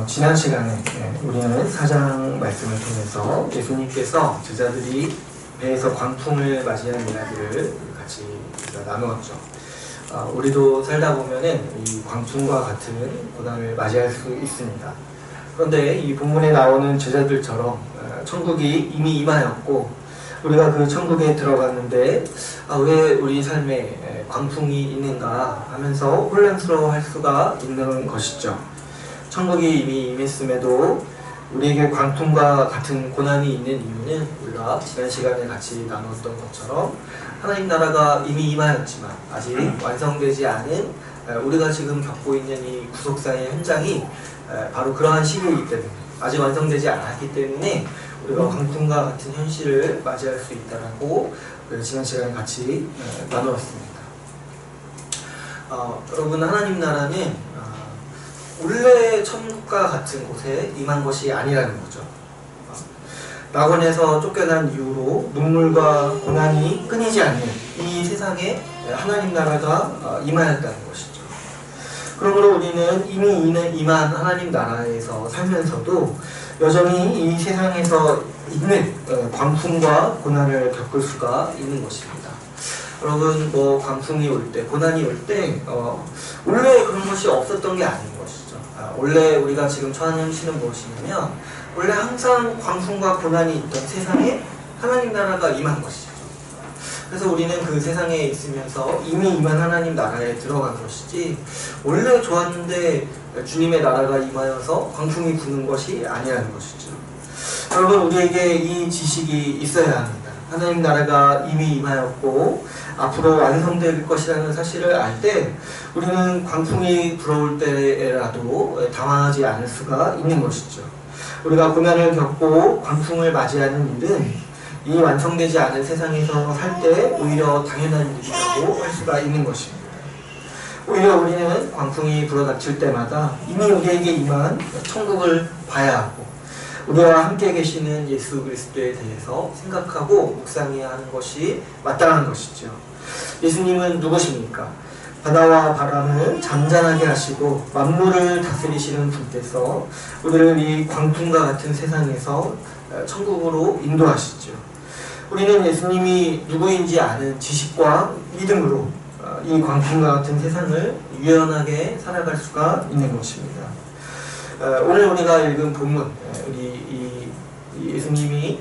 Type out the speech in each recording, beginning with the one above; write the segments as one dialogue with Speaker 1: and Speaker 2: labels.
Speaker 1: 지난 시간에 우리는 4장 말씀을 통해서 예수님께서 제자들이 배에서 광풍을 맞이한 이야기를 같이 나누었죠. 우리도 살다 보면은 이 광풍과 같은 고난을 맞이할 수 있습니다. 그런데 이 본문에 나오는 제자들처럼 천국이 이미 임하였고 우리가 그 천국에 들어갔는데 왜 우리 삶에 광풍이 있는가 하면서 혼란스러워할 수가 있는 것이죠. 천국이 이미 임했음에도 우리에게 광풍과 같은 고난이 있는 이유는 우리가 지난 시간에 같이 나눴던 것처럼 하나님 나라가 이미 임하였지만 아직 완성되지 않은 우리가 지금 겪고 있는 이 구속사의 현장이 바로 그러한 시기이기 때문에 아직 완성되지 않았기 때문에 우리가 광풍과 같은 현실을 맞이할 수 있다라고 지난 시간에 같이 나누었습니다. 여러분, 하나님 나라는 원래 천국과 같은 곳에 임한 것이 아니라는 거죠. 낙원에서 쫓겨난 이후로 눈물과 고난이 끊이지 않는 이 세상에 하나님 나라가 임하였다는 것이죠. 그러므로 우리는 이미 임한 하나님 나라에서 살면서도 여전히 이 세상에서 있는 광풍과 고난을 겪을 수가 있는 것입니다. 여러분, 광풍이 올 때, 고난이 올 때 원래 그런 것이 없었던 게 아닌 것이죠. 원래 우리가 지금 처한 현실은 무엇이냐면 원래 항상 광풍과 고난이 있던 세상에 하나님 나라가 임한 것이죠. 그래서 우리는 그 세상에 있으면서 이미 임한 하나님 나라에 들어간 것이지 원래 좋았는데 주님의 나라가 임하여서 광풍이 부는 것이 아니라는 것이죠. 여러분, 우리에게 이 지식이 있어야 합니다. 하나님 나라가 이미 임하였고 앞으로 완성될 것이라는 사실을 알 때 우리는 광풍이 불어올 때라도 당황하지 않을 수가 있는 것이죠. 우리가 고난을 겪고 광풍을 맞이하는 일은 이 완성되지 않은 세상에서 살 때 오히려 당연한 일이라고 할 수가 있는 것입니다. 오히려 우리는 광풍이 불어닥칠 때마다 이미 우리에게 임한 천국을 봐야 하고 우리와 함께 계시는 예수 그리스도에 대해서 생각하고 묵상해야 하는 것이 마땅한 것이죠. 예수님은 누구십니까? 바다와 바람을 잠잠하게 하시고 만물을 다스리시는 분께서 우리를 이 광풍과 같은 세상에서 천국으로 인도하시죠. 우리는 예수님이 누구인지 아는 지식과 믿음으로 이 광풍과 같은 세상을 유연하게 살아갈 수가 있는 것입니다. 오늘 우리가 읽은 본문, 우리 예수님이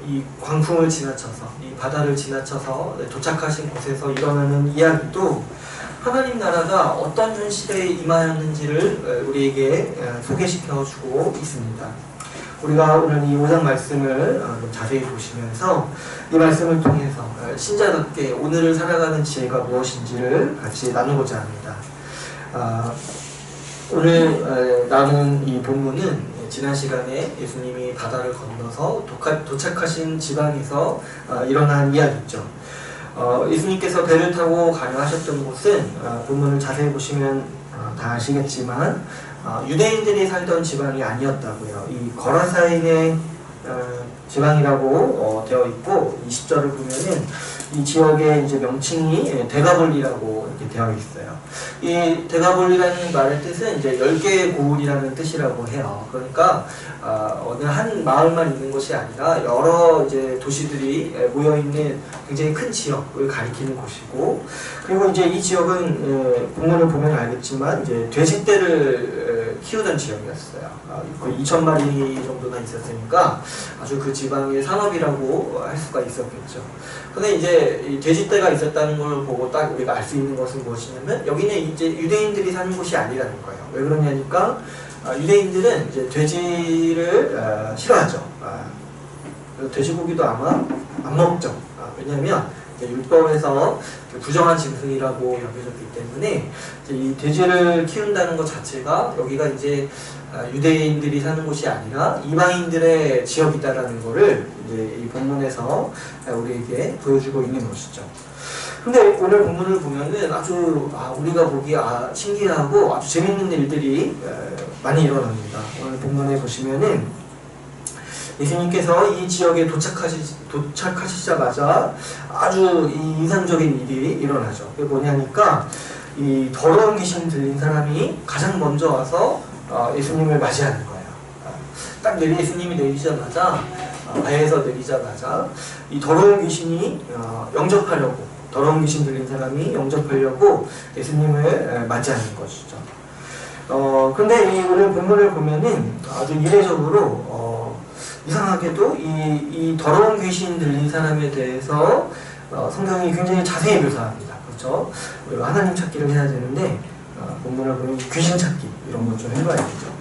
Speaker 1: 이 광풍을 지나쳐서 이 바다를 지나쳐서 도착하신 곳에서 일어나는 이야기도 하나님 나라가 어떤 현실에 임하였는지를 우리에게 소개시켜 주고 있습니다. 우리가 오늘 이 5장 말씀을 자세히 보시면서 이 말씀을 통해서 신자답게 오늘을 살아가는 지혜가 무엇인지를 같이 나누고자 합니다. 오늘 나눈 이 본문은 지난 시간에 예수님이 바다를 건너서 도착하신 지방에서 일어난 이야기죠. 예수님께서 배를 타고 가려 하셨던 곳은 본문을 자세히 보시면 다 아시겠지만 유대인들이 살던 지방이 아니었다고요. 이 거라사인의 지방이라고 되어 있고 20절을 보면은 이 지역의 이제 명칭이 데가볼리라고 이렇게 되어 있어요. 이 데가볼리라는 말의 뜻은 이제 10개의 고을이라는 뜻이라고 해요. 그러니까 어느 한 마을만 있는 것이 아니라 여러 이제 도시들이 모여 있는 굉장히 큰 지역을 가리키는 곳이고, 그리고 이제 이 지역은 본문을 보면 알겠지만 이제 돼지떼를 키우던 지역이었어요. 거의 2,000마리 정도나 있었으니까 아주 그 지방의 산업이라고 할 수가 있었겠죠. 근데 이제 이 돼지떼가 있었다는 걸 보고 딱 우리가 알 수 있는 것은 무엇이냐면 여기는 이제 유대인들이 사는 곳이 아니라는 거예요. 왜 그러냐니까 유대인들은 이제 돼지를 싫어하죠. 돼지고기도 아마 안 먹죠. 왜냐하면 율법에서 부정한 짐승이라고 여겨졌기 때문에 이 돼지를 키운다는 것 자체가 여기가 이제 유대인들이 사는 곳이 아니라 이방인들의 지역이다라는 것을 이제 이 본문에서 우리에게 보여주고 있는 것이죠. 근데 오늘 본문을 보면은 아주 우리가 보기 신기하고 아주 재밌는 일들이 많이 일어납니다. 오늘 본문에 보시면은 예수님께서 이 지역에 도착하시자마자 아주 인상적인 일이 일어나죠. 그게 뭐냐니까 이 더러운 귀신 들린 사람이 가장 먼저 와서 예수님을 맞이하는 거예요. 딱 예수님이 내리자마자 배에서 내리자마자 이 더러운 귀신이 영접하려고, 더러운 귀신 들린 사람이 영접하려고 예수님을 맞이하는 것이죠. 근데 이 오늘 본문을 보면은 아주 이례적으로 이상하게도 이 더러운 귀신 들린 사람에 대해서 성경이 굉장히 자세히 묘사합니다. 그렇죠? 우리가 하나님 찾기를 해야 되는데 본문을 보면 귀신 찾기 이런 것 좀 해봐야겠죠.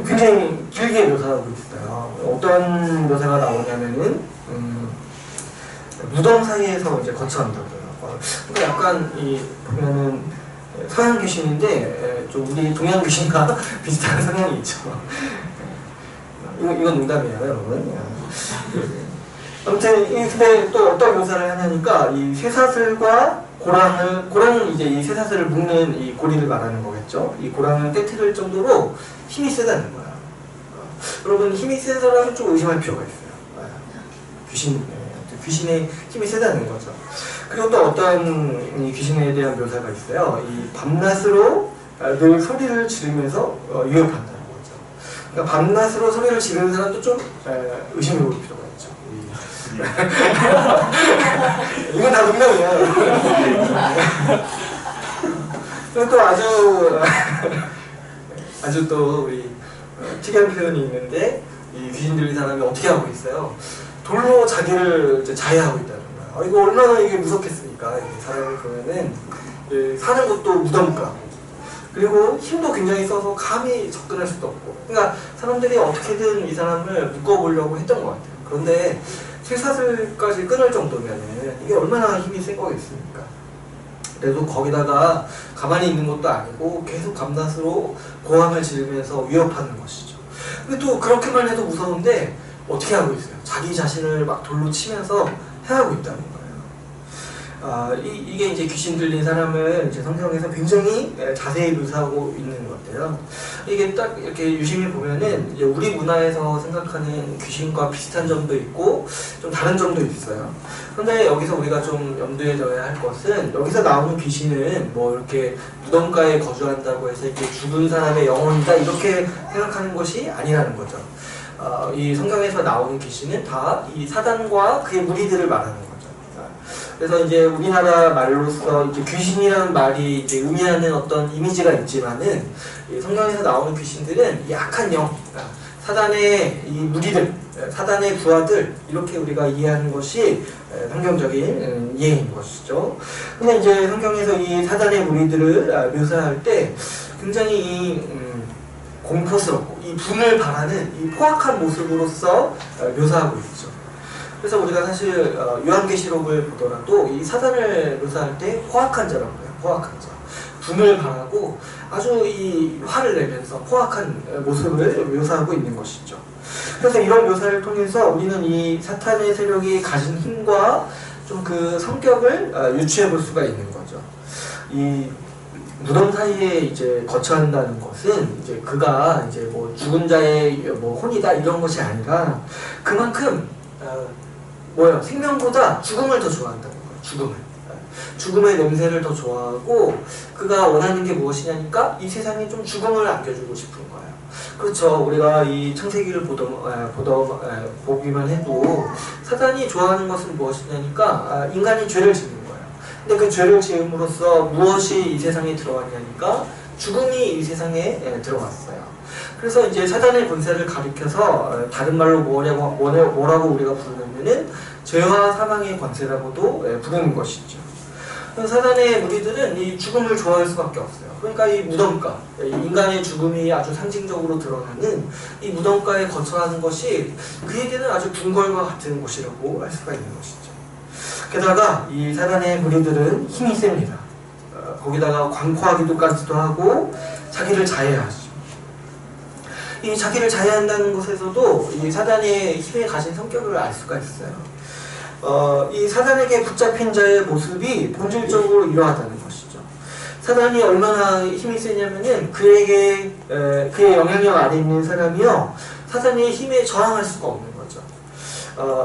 Speaker 1: 굉장히 길게 묘사하고 있어요. 어떤 묘사가 나오냐면은 무덤 사이에서 이제 거처한다고요. 그러니까 약간 보면은 서양 귀신인데 좀 우리 동양 귀신과 비슷한 성향이 있죠. 이건 농담이에요, 여러분. 아무튼 근데 또 어떤 묘사를 하냐니까 이 쇠사슬과 고랑은 이제 이 쇠사슬을 묶는 이 고리를 말하는 거겠죠. 이 고랑을 깨트릴 정도로 힘이 세다는 거야. 여러분 힘이 센 사람은 좀 의심할 필요가 있어요. 귀신의 힘이 세다는 거죠. 그리고 또 어떤 이 귀신에 대한 묘사가 있어요. 이 밤낮으로 늘 소리를 지르면서 위협한다는 거죠. 그러니까 밤낮으로 소리를 지르는 사람도 좀 의심해 볼 필요가 있죠. 이건 다 농담이야. 그리고 또 아주 또 우리 특이한 표현이 있는데 이 귀신 들린 사람이 어떻게 하고 있어요? 돌로 자기를 이제 자해하고 있다는 거야. 이거 얼마나 이게 무섭겠습니까? 사람을 보면은 사는 것도 무덤가, 그리고 힘도 굉장히 써서 감히 접근할 수도 없고. 그러니까 사람들이 어떻게든 이 사람을 묶어보려고 했던 것 같아요. 그런데 쇠사슬까지 끊을 정도면은 이게 얼마나 힘이 센 거겠습니까? 그래도 거기다가 가만히 있는 것도 아니고 계속 밤낮으로 고함을 지르면서 위협하는 것이죠. 근데 또 그렇게만 해도 무서운데 어떻게 하고 있어요? 자기 자신을 막 돌로 치면서 해하고 있다는 거예요. 이게 이제 귀신 들린 사람을 이제 성경에서 굉장히 자세히 묘사하고 있는 것 같아요. 이게 딱 이렇게 유심히 보면은 이제 우리 문화에서 생각하는 귀신과 비슷한 점도 있고 좀 다른 점도 있어요. 그런데 여기서 우리가 좀 염두에 둬야 할 것은, 여기서 나오는 귀신은 뭐 이렇게 무덤가에 거주한다고 해서 이렇게 죽은 사람의 영혼이다 이렇게 생각하는 것이 아니라는 거죠. 이 성경에서 나오는 귀신은 다 이 사단과 그의 무리들을 말하는 거죠. 그래서 이제 우리나라 말로서 이제 귀신이라는 말이 이제 의미하는 어떤 이미지가 있지만은 이 성경에서 나오는 귀신들은 약한 영, 사단의 이 무리들, 사단의 부하들, 이렇게 우리가 이해하는 것이 성경적인 이해인 것이죠. 근데 이제 성경에서 이 사단의 무리들을 묘사할 때 굉장히 공포스럽고 이 분을 바라는 이 포악한 모습으로서 묘사하고 있죠. 그래서 우리가 사실 요한계시록을 보더라도 이 사단을 묘사할 때 포악한 자라고 해요. 포악한 자. 분을 바라고 아주 이 화를 내면서 포악한 모습을 묘사하고 있는 것이죠. 그래서 이런 묘사를 통해서 우리는 이 사탄의 세력이 가진 힘과 좀 그 성격을 유추해 볼 수가 있는 거죠. 이 무덤 사이에 이제 거처한다는 것은 이제 그가 이제 뭐 죽은 자의 뭐 혼이다 이런 것이 아니라 그만큼 생명보다 죽음을 더 좋아한다는 거예요. 죽음의 냄새를 더 좋아하고, 그가 원하는 게 무엇이냐니까 이 세상에 좀 죽음을 안겨주고 싶은 거예요. 그렇죠. 우리가 이 창세기를 보기만 해도 사단이 좋아하는 것은 무엇이냐니까 인간이 죄를 짓는 거예요. 근데 그 죄를 지음으로써 무엇이 이 세상에 들어왔냐니까 죽음이 이 세상에 들어왔어요. 그래서 이제 사단의 권세를 가리켜서 다른 말로 뭐라고 우리가 부르냐면은 죄와 사망의 권세라고도 부르는 것이죠. 사단의 무리들은 이 죽음을 좋아할 수밖에 없어요. 그러니까 이 무덤가, 인간의 죽음이 아주 상징적으로 드러나는 이 무덤가에 거처하는 것이 그에게는 아주 궁궐과 같은 곳이라고 할 수가 있는 것이죠. 게다가 이 사단의 무리들은 힘이 셉니다. 거기다가 광포하기도까지도 하고 자기를 자해하죠. 이 자기를 자해한다는 것에서도 이 사단의 힘에 가진 성격을 알 수가 있어요. 이 사단에게 붙잡힌 자의 모습이 본질적으로 이러하다는 것이죠. 사단이 얼마나 힘이 세냐면은 그의 영향력 아래 있는 사람이요, 사단의 힘에 저항할 수가 없는 거죠.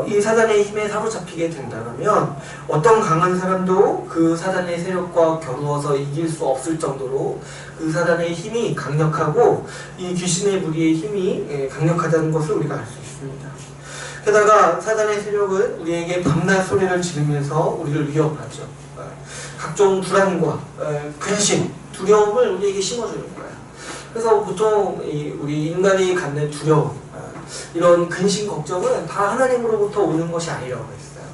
Speaker 1: 이 사단의 힘에 사로잡히게 된다면 어떤 강한 사람도 그 사단의 세력과 겨루어서 이길 수 없을 정도로 그 사단의 힘이 강력하고 이 귀신의 무리의 힘이 강력하다는 것을 우리가 알 수 있습니다. 게다가 사단의 세력은 우리에게 밤낮 소리를 지르면서 우리를 위협하죠. 각종 불안과 근심, 두려움을 우리에게 심어주는 거예요. 그래서 보통 우리 인간이 갖는 두려움, 이런 근심, 걱정은 다 하나님으로부터 오는 것이 아니라고 했어요.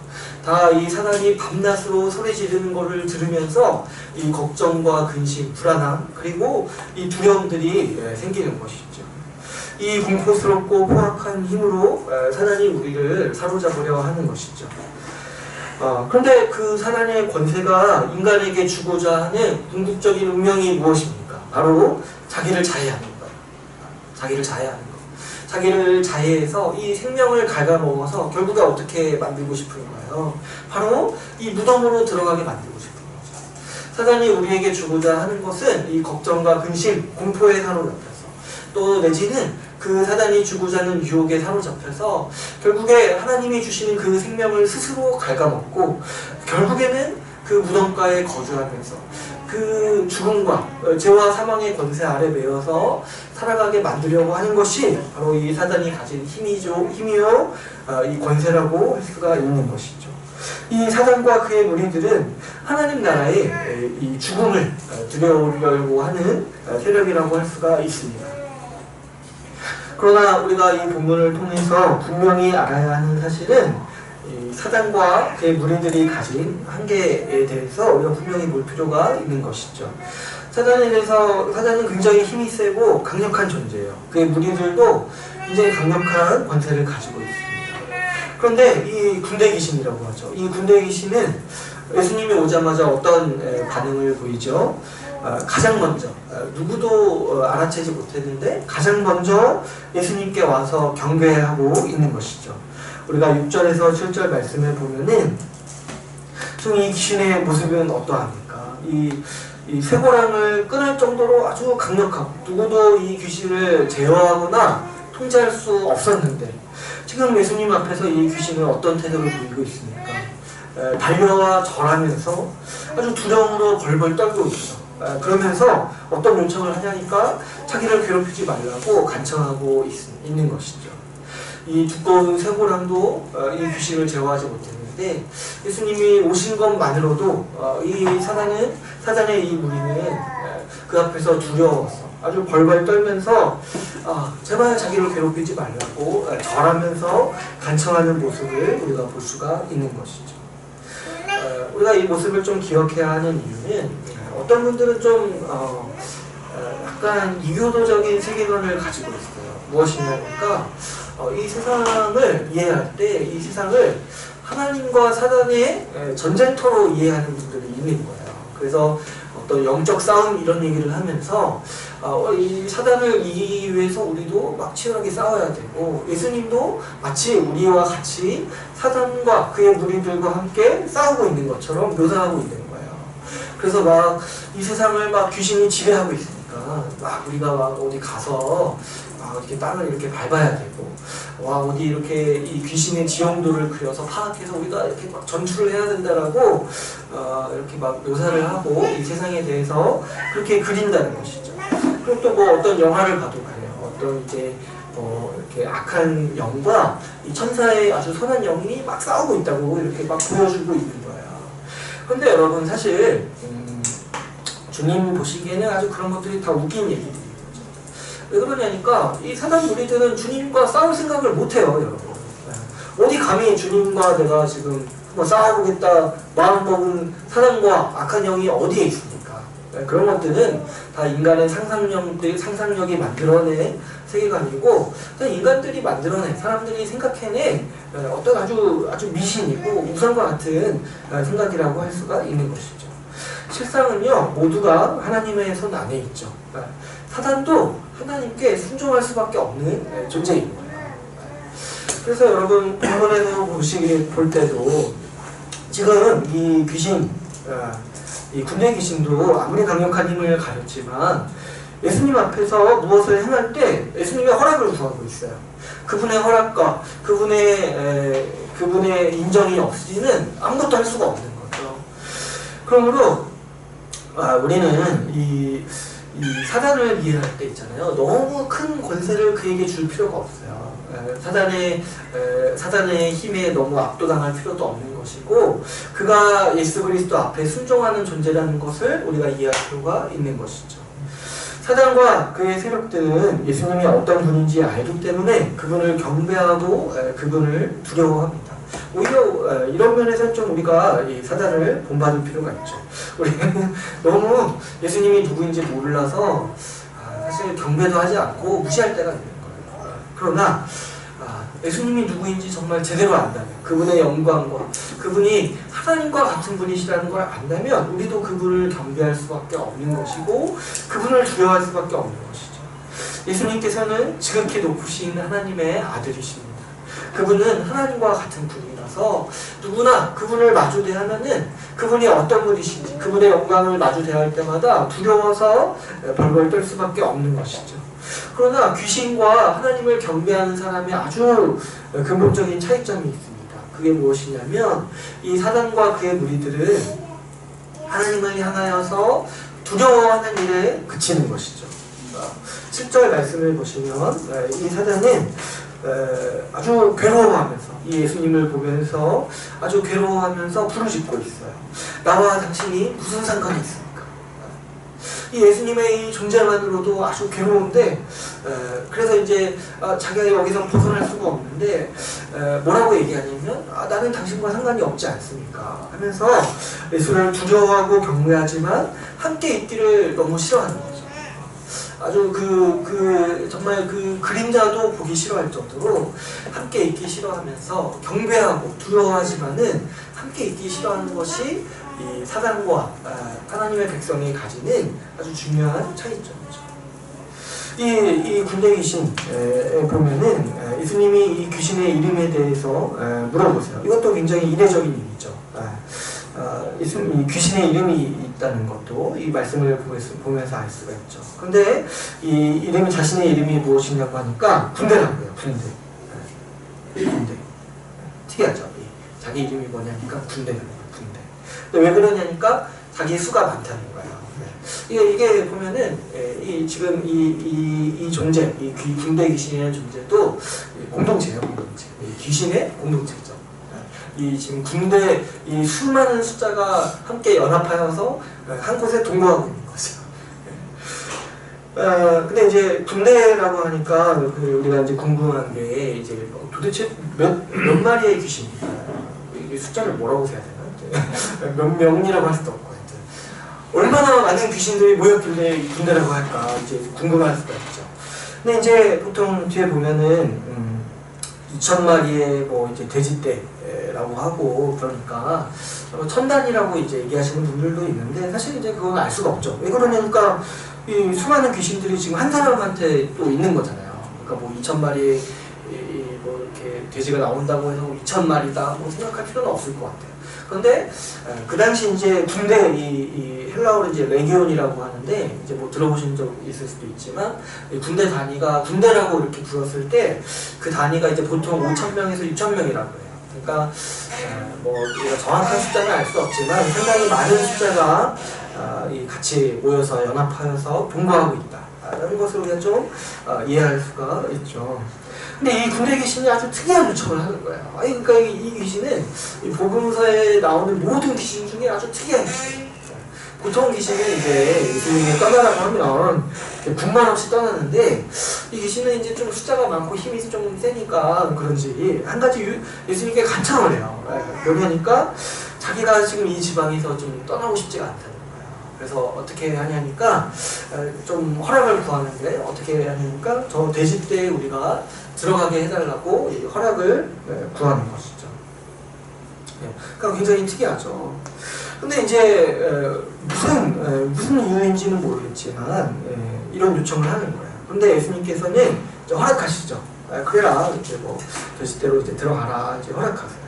Speaker 1: 다 이 사단이 밤낮으로 소리 지르는 것을 들으면서 이 걱정과 근심, 불안함, 그리고 이 두려움들이 생기는 것이죠. 이 공포스럽고 포악한 힘으로 사단이 우리를 사로잡으려 하는 것이죠. 그런데 그 사단의 권세가 인간에게 주고자 하는 궁극적인 운명이 무엇입니까? 바로 자기를 자해하는 거예요. 자기를 자해하는 거. 자기를 자해해서 이 생명을 갉아먹어서 결국에 어떻게 만들고 싶은가요? 바로 이 무덤으로 들어가게 만들고 싶은 거죠. 사단이 우리에게 주고자 하는 것은 이 걱정과 근심, 공포에 사로잡혀서 또 내지는 그 사단이 주고자 하는 유혹에 사로잡혀서 결국에 하나님이 주시는 그 생명을 스스로 갉아먹고 결국에는 그 무덤가에 거주하면서 그 죽음과 죄와 사망의 권세 아래 매여서 살아가게 만들려고 하는 것이 바로 이 사단이 가진 힘이요, 이 권세라고 할 수가 있는 것이죠. 이 사단과 그의 무리들은 하나님 나라의 이 죽음을 두려우려고 하는 세력이라고 할 수가 있습니다. 그러나 우리가 이 본문을 통해서 분명히 알아야 하는 사실은 이 사단과 그의 무리들이 가진 한계에 대해서 우리가 분명히 볼 필요가 있는 것이죠. 사단은 굉장히 힘이 세고 강력한 존재예요. 그의 무리들도 굉장히 강력한 권세를 가지고 있습니다. 그런데 이 군대 귀신이라고 하죠. 이 군대 귀신은 예수님이 오자마자 어떤 반응을 보이죠? 가장 먼저 누구도 알아채지 못했는데 가장 먼저 예수님께 와서 경배하고 있는 것이죠. 우리가 6절에서 7절 말씀을 보면은 이 귀신의 모습은 어떠합니까? 이 쇠고랑을 끊을 정도로 아주 강력하고 누구도 이 귀신을 제어하거나 통제할 수 없었는데 지금 예수님 앞에서 이 귀신은 어떤 태도를 보이고 있습니까? 달려와 절하면서 아주 두려움으로 벌벌 떨고 있어. 그러면서 어떤 요청을 하냐니까 자기를 괴롭히지 말라고 간청하고 있는 것이죠. 이 두꺼운 쇠고랑도 이 귀신을 제어하지 못했는데 예수님이 오신 것만으로도 이 사단의 이 무리는 그 앞에서 두려워서 아주 벌벌 떨면서 제발 자기를 괴롭히지 말라고 절하면서 간청하는 모습을 우리가 볼 수가 있는 것이죠. 우리가 이 모습을 좀 기억해야 하는 이유는 어떤 분들은 좀 약간 이교도적인 세계관을 가지고 있어요. 무엇이냐니까 이 세상을 이해할 때 이 세상을 하나님과 사단의 전쟁터로 이해하는 분들이 있는 거예요. 그래서 어떤 영적 싸움 이런 얘기를 하면서 이 사단을 이기기 위해서 우리도 막 치열하게 싸워야 되고 예수님도 마치 우리와 같이 사단과 그의 무리들과 함께 싸우고 있는 것처럼 묘사하고 있는 거예요. 그래서 막 이 세상을 막 귀신이 지배하고 있으니까 막 우리가 막 어디 가서 막 이렇게 땅을 이렇게 밟아야 되고 어디 이렇게 이 귀신의 지형도를 그려서 파악해서 우리가 이렇게 막 전투를 해야 된다라고 이렇게 막 묘사를 하고 이 세상에 대해서 그렇게 그린다는 것이죠. 그리고 또 뭐 어떤 영화를 봐도 그래요. 어떤 이제 이렇게 악한 영과 이 천사의 아주 선한 영이 막 싸우고 있다고 이렇게 막 보여주고 있는 거예요. 근데 여러분 사실 주님 보시기에는 아주 그런 것들이 다 웃긴 얘기들이죠. 왜 그러냐니까 이 사단 무리들은 주님과 싸울 생각을 못해요, 여러분. 어디 감히 주님과 내가 지금 뭐 싸워보겠다 마음먹은 사단과 악한 영이 어디에 있습니까? 그런 것들은 다 인간의 상상력이 만들어낸 세계관이고 인간들이 만들어낸 사람들이 생각해낸 어떤 아주 미신이고 우상과 같은 생각이라고 할 수가 있는 것이죠. 실상은요 모두가 하나님의 손 안에 있죠. 사단도 하나님께 순종할 수밖에 없는 존재인 거예요. 그래서 여러분 본문에서 볼 때도 지금 이 귀신, 이 군대 귀신도 아무리 강력한 힘을 가졌지만 예수님 앞에서 무엇을 행할 때 예수님의 허락을 구하고 있어요. 그분의 허락과 그분의 인정이 없이는 아무것도 할 수가 없는 거죠. 그러므로 우리는 이 사단을 이해할 때 있잖아요. 너무 큰 권세를 그에게 줄 필요가 없어요. 사단의 힘에 너무 압도당할 필요도 없는 것이고, 그가 예수 그리스도 앞에 순종하는 존재라는 것을 우리가 이해할 필요가 있는 것이죠. 사단과 그의 세력들은 예수님이 어떤 분인지 알기 때문에 그분을 경배하고 그분을 두려워합니다. 오히려 이런 면에서 좀 우리가 이 사단을 본받을 필요가 있죠. 우리는 너무 예수님이 누구인지 몰라서 사실 경배도 하지 않고 무시할 때가 있는 거예요. 그러나 예수님이 누구인지 정말 제대로 안다면, 그분의 영광과 그분이 하나님과 같은 분이시라는 걸 안다면 우리도 그분을 경배할 수밖에 없는 것이고 그분을 두려워할 수밖에 없는 것이죠. 예수님께서는 지극히 높으신 하나님의 아들이십니다. 그분은 하나님과 같은 분이라서 누구나 그분을 마주 대하면은 그분이 어떤 분이신지, 그분의 영광을 마주 대할 때마다 두려워서 벌벌 떨 수밖에 없는 것이죠. 그러나 귀신과 하나님을 경배하는 사람의 아주 근본적인 차이점이 있습니다. 그게 무엇이냐면 이 사단과 그의 무리들은 하나님을 향하여서 두려워하는 일에 그치는 것이죠. 7절 말씀을 보시면 이 사단은 아주 괴로워하면서, 이 예수님을 보면서 아주 괴로워하면서 부르짖고 있어요. 나와 당신이 무슨 상관이 있습니까? 이 예수님의 이 존재만으로도 아주 괴로운데, 그래서 이제 자기가 여기서 벗어날 수가 없는데 뭐라고 얘기하냐면 나는 당신과 상관이 없지 않습니까? 하면서 예수를 두려워하고 경외하지만 함께 있기를 너무 싫어하는 거죠. 아주 정말 그 그림자도 보기 싫어할 정도로 함께 있기 싫어하면서 경배하고 두려워하지만은 함께 있기 싫어하는 것이 이 사단과 하나님의 백성이 가지는 아주 중요한 차이점이죠. 이 군대 귀신에 보면은 예수님이 이 귀신의 이름에 대해서 물어보세요. 이것도 굉장히 이례적인 일이죠. 이 귀신의 이름이 있다는 것도 이 말씀을 보면서 알 수가 있죠. 근데 이 자신의 이름이 무엇이냐고 하니까 군대라고요. 군대. 특이하죠. 자기 이름이 뭐냐니까 군대라는 거예요. 군대. 근데 왜 그러냐니까 자기 수가 많다는 거예요. 이게 보면은 지금 이 존재, 이 군대 귀신이라는 존재도 공동체예요. 공동체. 귀신의 공동체죠. 이 지금 군대 이 수많은 숫자가 함께 연합하여서 한 곳에 동거하고 있는 거죠. 근데 이제 군대라고 하니까 우리가 이제 궁금한 게 이제 도대체 몇 마리의 귀신입니까? 이 숫자를 뭐라고 세야 되나? 몇 명이라고 할 수도 없고, 얼마나 많은 귀신들이 모였길래 군대라고 할까 이제 궁금할 수가 있죠. 근데 이제 보통 뒤에 보면은 2,000마리의 뭐 이제 돼지떼라고 하고, 그러니까 천단이라고 이제 얘기하시는 분들도 있는데 사실 이제 그건 알 수가 없죠. 왜 그러냐니까 이 수많은 귀신들이 지금 한 사람한테 또 있는 거잖아요. 그러니까 뭐 2,000마리의 뭐 이렇게 돼지가 나온다고 해서 2,000마리다 뭐 생각할 필요는 없을 것 같아요. 그런데 그 당시 이제 군대 이 헬라어로 이제 레기온이라고 하는데, 이제 뭐 들어보신 적 있을 수도 있지만 군대 단위가 군대라고 이렇게 불렀을 때 그 단위가 이제 보통 5,000명에서 6,000명이라고 해요. 그러니까 뭐 우리가 정확한 숫자는 알 수 없지만 상당히 많은 숫자가 같이 모여서 연합하여서 동거하고 있다라는 것을 우리가 좀 이해할 수가 있죠. 근데 이 군대 귀신이 아주 특이한 요청을 하는 거예요. 그러니까 이 귀신은 이 복음서에 나오는 모든 귀신 중에 아주 특이한 귀신이에요. 보통 귀신은 이제 예수님이 떠나라고 하면 군말 없이 떠나는데, 이 귀신은 이제 좀 숫자가 많고 힘이 좀 세니까 그런지 한 가지 예수님께 간청을 해요. 그러니까 자기가 지금 이 지방에서 좀 떠나고 싶지가 않다는 거예요. 그래서 어떻게 하냐니까 좀 허락을 구하는데, 어떻게 하냐니까 저 돼지떼에 우리가 들어가게 해달라고 허락을 구하는 것이죠. 그러니까 굉장히 특이하죠. 근데 이제 무슨 이유인지는 모르겠지만 이런 요청을 하는 거예요. 근데 예수님께서는 이제 허락하시죠. 그래라 이제 뭐 돼지떼로 이제 들어가라 이제 허락하세요.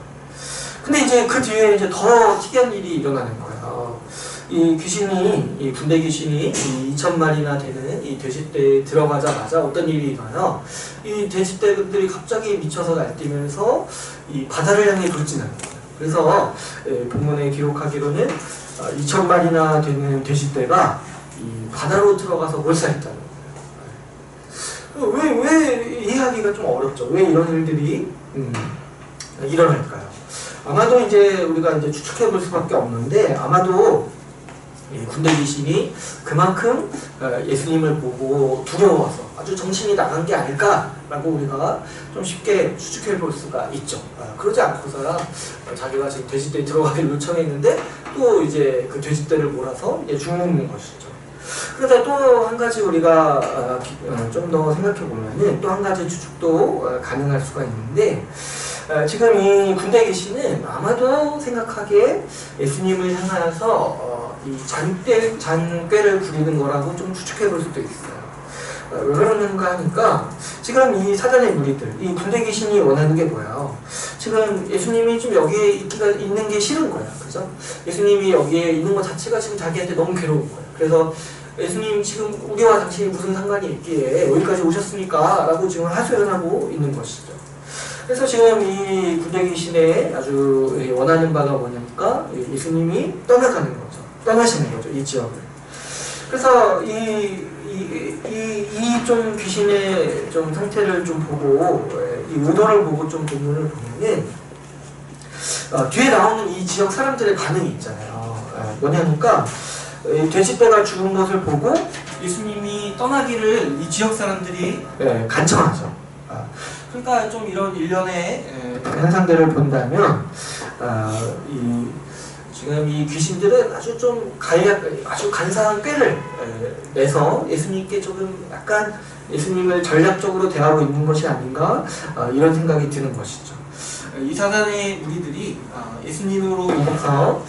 Speaker 1: 근데 이제 그 뒤에 이제 더 특이한 일이 일어나는 거예요. 이 귀신이, 이 군대 귀신이 2,000마리나 되는 이 이 돼지떼에 들어가자마자 어떤 일이 일어나요? 이 돼지떼들이 갑자기 미쳐서 날뛰면서 이 바다를 향해 돌진하는 거예요. 그래서 본문에 기록하기로는 2,000마리나 되는 돼지떼가 이 바다로 들어가서 몰살했다는 거예요. 왜 이해하기가 좀 어렵죠? 왜 이런 일들이 일어날까요? 아마도 이제 우리가 이제 추측해 볼 수밖에 없는데, 아마도 군대 귀신이 그만큼 예수님을 보고 두려워서 아주 정신이 나간 게 아닐까라고 우리가 좀 쉽게 추측해 볼 수가 있죠. 그러지 않고서야 자기가 지금 돼지떼에 들어가기를 요청했는데 또 이제 그 돼지떼를 몰아서 이제 죽는 것이죠. 그래서 또 한 가지 우리가 좀 더 생각해 보면은 또 한 가지 추측도 가능할 수가 있는데, 지금 이 군대 귀신은 아마도 생각하기에 예수님을 향하여서 이 잔꾀를 부리는 거라고 좀 추측해 볼 수도 있어요. 왜 그러는가 하니까, 지금 이 사단의 무리들, 이 군대 귀신이 원하는 게 뭐예요? 지금 예수님이 좀 여기에 있는 게 싫은 거예요. 그죠? 예수님이 여기에 있는 것 자체가 지금 자기한테 너무 괴로운 거예요. 그래서 예수님 지금 우리와 당신이 무슨 상관이 있기에 여기까지 오셨습니까? 라고 지금 하소연을 하고 있는 것이죠. 그래서 지금 이 군대 귀신의 아주 원하는 바가 뭐냐니까 예수님이 떠나가는 거죠. 떠나시는 거죠, 이 지역을. 그래서 이 좀 귀신의 좀 상태를 좀 보고, 이 의도를 보고 좀 본문을 보면은, 뒤에 나오는 이 지역 사람들의 반응이 있잖아요. 뭐냐니까, 돼지떼가 죽은 것을 보고 예수님이 떠나기를 이 지역 사람들이 간청하죠. 그러니까 좀 이런 일련의 현상들을 본다면, 지금 이 귀신들은 아주 좀 아주 간사한 꾀를 내서 예수님께 조금 약간 예수님을 전략적으로 대하고 있는 것이 아닌가, 이런 생각이 드는 것이죠. 이 사단의 무리들이 예수님으로 인해서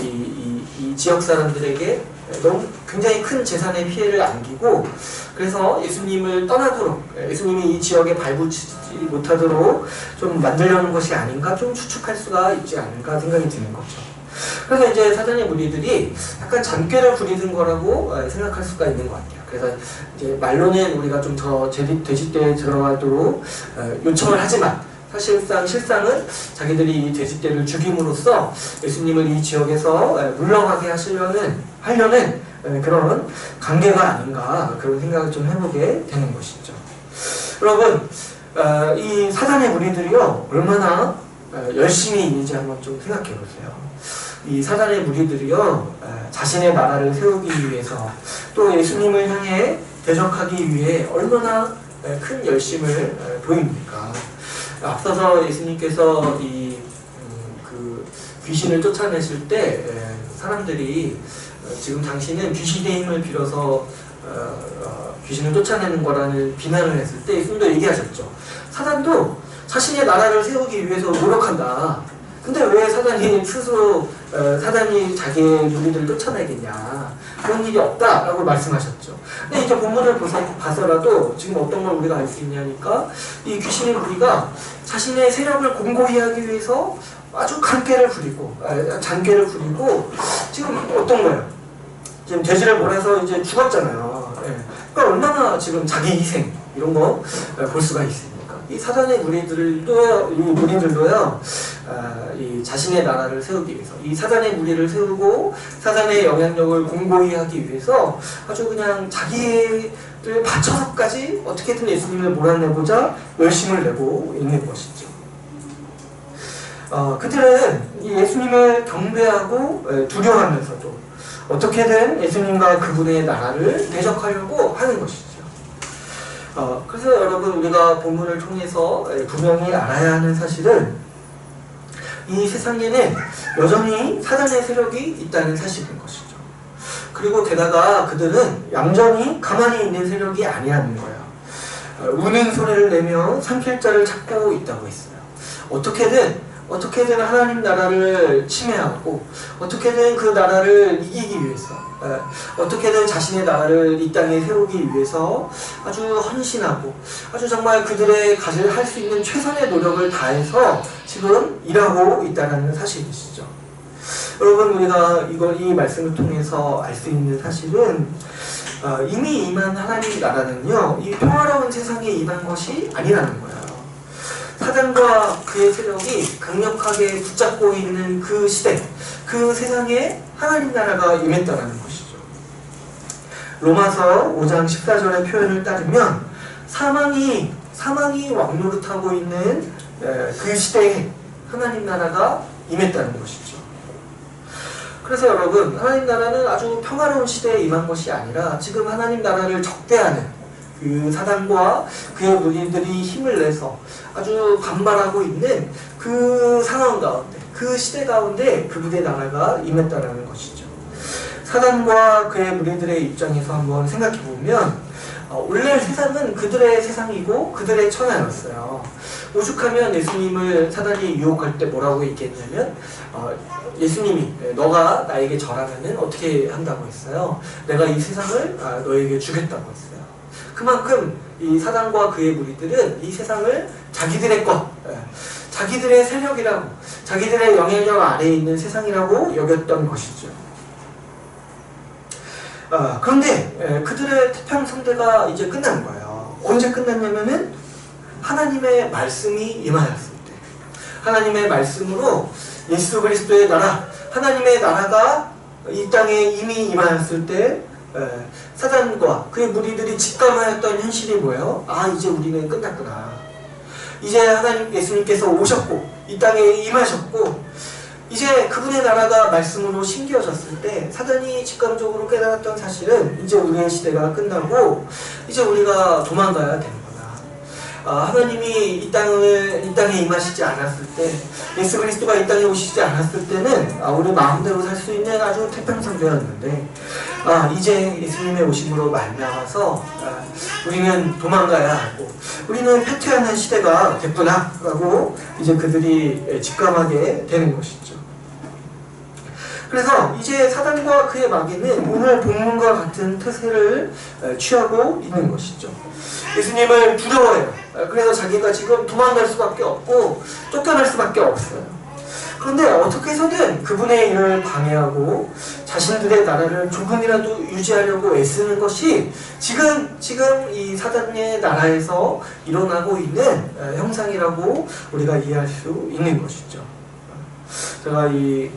Speaker 1: 이 지역 사람들에게 너무 굉장히 큰 재산의 피해를 안기고, 그래서 예수님을 떠나도록, 예수님이 이 지역에 발붙이지 못하도록 좀 만들려는 것이 아닌가, 좀 추측할 수가 있지 않을까 생각이 드는 거죠. 그래서 이제 사단의 무리들이 약간 잔꾀를 부리는 거라고 생각할 수가 있는 것 같아요. 그래서 이제 말로는 우리가 좀 더 돼지떼에 들어가도록 요청을 하지만, 실상은 자기들이 이 돼지떼를 죽임으로써 예수님을 이 지역에서 물러가게 하려는 그런 관계가 아닌가, 그런 생각을 좀 해보게 되는 것이죠. 여러분, 이 사단의 무리들이요, 얼마나 열심히 있는지 한번 좀 생각해 보세요. 이 사단의 무리들이요, 자신의 나라를 세우기 위해서, 또 예수님을 향해 대적하기 위해 얼마나 큰 열심을 보입니까? 앞서서 예수님께서 그 귀신을 쫓아내실 때 사람들이 지금 당신은 귀신의 힘을 빌어서 귀신을 쫓아내는 거라는 비난을 했을 때 예수님도 얘기하셨죠. 사단도 자신의 나라를 세우기 위해서 노력한다. 근데 왜 사단이 스스로 사단이 자기의 무리들을 쫓아내겠냐, 그런 일이 없다라고 말씀하셨죠. 근데 이제 본문을 봐서라도 지금 어떤 걸 우리가 알 수 있냐니까, 이 귀신의 무리가 자신의 세력을 공고히 하기 위해서 아주 잔꾀를 부리고 지금 어떤 거예요? 지금 돼지를 몰아서 이제 죽었잖아요. 그러니까 얼마나 지금 자기 희생 이런 거 볼 수가 있습니다. 이 사단의 무리들도요, 이 자신의 나라를 세우기 위해서, 이 사단의 무리를 세우고 사단의 영향력을 공고히 하기 위해서 아주 그냥 자기를 바쳐서까지 어떻게든 예수님을 몰아내고자 열심을 내고 있는 것이죠. 그들은 이 예수님을 경배하고 두려워하면서도 어떻게든 예수님과 그분의 나라를 대적하려고 하는 것이죠. 그래서 여러분, 우리가 본문을 통해서 분명히 알아야 하는 사실은, 이 세상에는 여전히 사단의 세력이 있다는 사실인 것이죠. 그리고 게다가 그들은 얌전히 가만히 있는 세력이 아니라는 거예요. 우는 소리를 내며 삼킬 자를 찾고 있다고 했어요. 어떻게든 하나님 나라를 침해하고, 어떻게든 그 나라를 이기기 위해서, 어떻게든 자신의 나라를 이 땅에 세우기 위해서 아주 헌신하고, 아주 정말 그들의 할 수 있는 최선의 노력을 다해서 지금 일하고 있다는 사실이시죠. 여러분, 우리가 이 말씀을 통해서 알 수 있는 사실은, 이미 임한 하나님 나라는요, 이 평화로운 세상에 임한 것이 아니라는 거예요. 사단과 그의 세력이 강력하게 붙잡고 있는 그 시대, 그 세상에 하나님 나라가 임했다는 것이죠. 로마서 5장 14절의 표현을 따르면 사망이 왕노릇하고 있는 그 시대에 하나님 나라가 임했다는 것이죠. 그래서 여러분, 하나님 나라는 아주 평화로운 시대에 임한 것이 아니라 지금 하나님 나라를 적대하는 그 사단과 그의 무리들이 힘을 내서 아주 반발하고 있는 그 상황 가운데, 그 시대 가운데 그분의 나라가 임했다는 것이죠. 사단과 그의 무리들의 입장에서 한번 생각해 보면 원래 세상은 그들의 세상이고 그들의 천하였어요. 오죽하면 예수님을 사단이 유혹할 때 뭐라고 얘기했냐면 예수님이 너가 나에게 절하면은 어떻게 한다고 했어요? 내가 이 세상을 너에게 주겠다고 했어요. 그만큼 이 사단과 그의 무리들은 이 세상을 자기들의 것, 자기들의 세력이라고, 자기들의 영향력 아래에 있는 세상이라고 여겼던 것이죠. 그런데 그들의 태평성대가 이제 끝난 거예요. 언제 끝났냐면은 하나님의 말씀이 임하였을 때, 하나님의 말씀으로 예수 그리스도의 나라, 하나님의 나라가 이 땅에 이미 임하였을 때 사단과 그의 무리들이 직감하였던 현실이 뭐예요? 이제 우리는 끝났구나. 이제 하나님 예수님께서 오셨고 이 땅에 임하셨고 이제 그분의 나라가 말씀으로 심겨졌을 때 사단이 직감적으로 깨달았던 사실은 이제 우리의 시대가 끝나고 이제 우리가 도망가야 되는 거다. 하나님이 이 땅에 임하시지 않았을 때, 예수 그리스도가 이 땅에 오시지 않았을 때는 우리 마음대로 살 수 있는 아주 태평성대였는데 이제 예수님의 오심으로 말미암아서 우리는 도망가야 하고 우리는 패퇴하는 시대가 됐구나 라고 이제 그들이 직감하게 되는 것이죠. 그래서 이제 사단과 그의 마귀는 오늘 본문과 같은 태세를 취하고 있는 것이죠. 예수님을 두려워해요. 그래서 자기가 지금 도망갈 수밖에 없고 쫓겨날 수밖에 없어요. 그런데 어떻게 해서든 그분의 일을 방해하고 자신들의 나라를 조금이라도 유지하려고 애쓰는 것이 지금 이 사단의 나라에서 일어나고 있는 형상이라고 우리가 이해할 수 있는 것이죠. 제가 이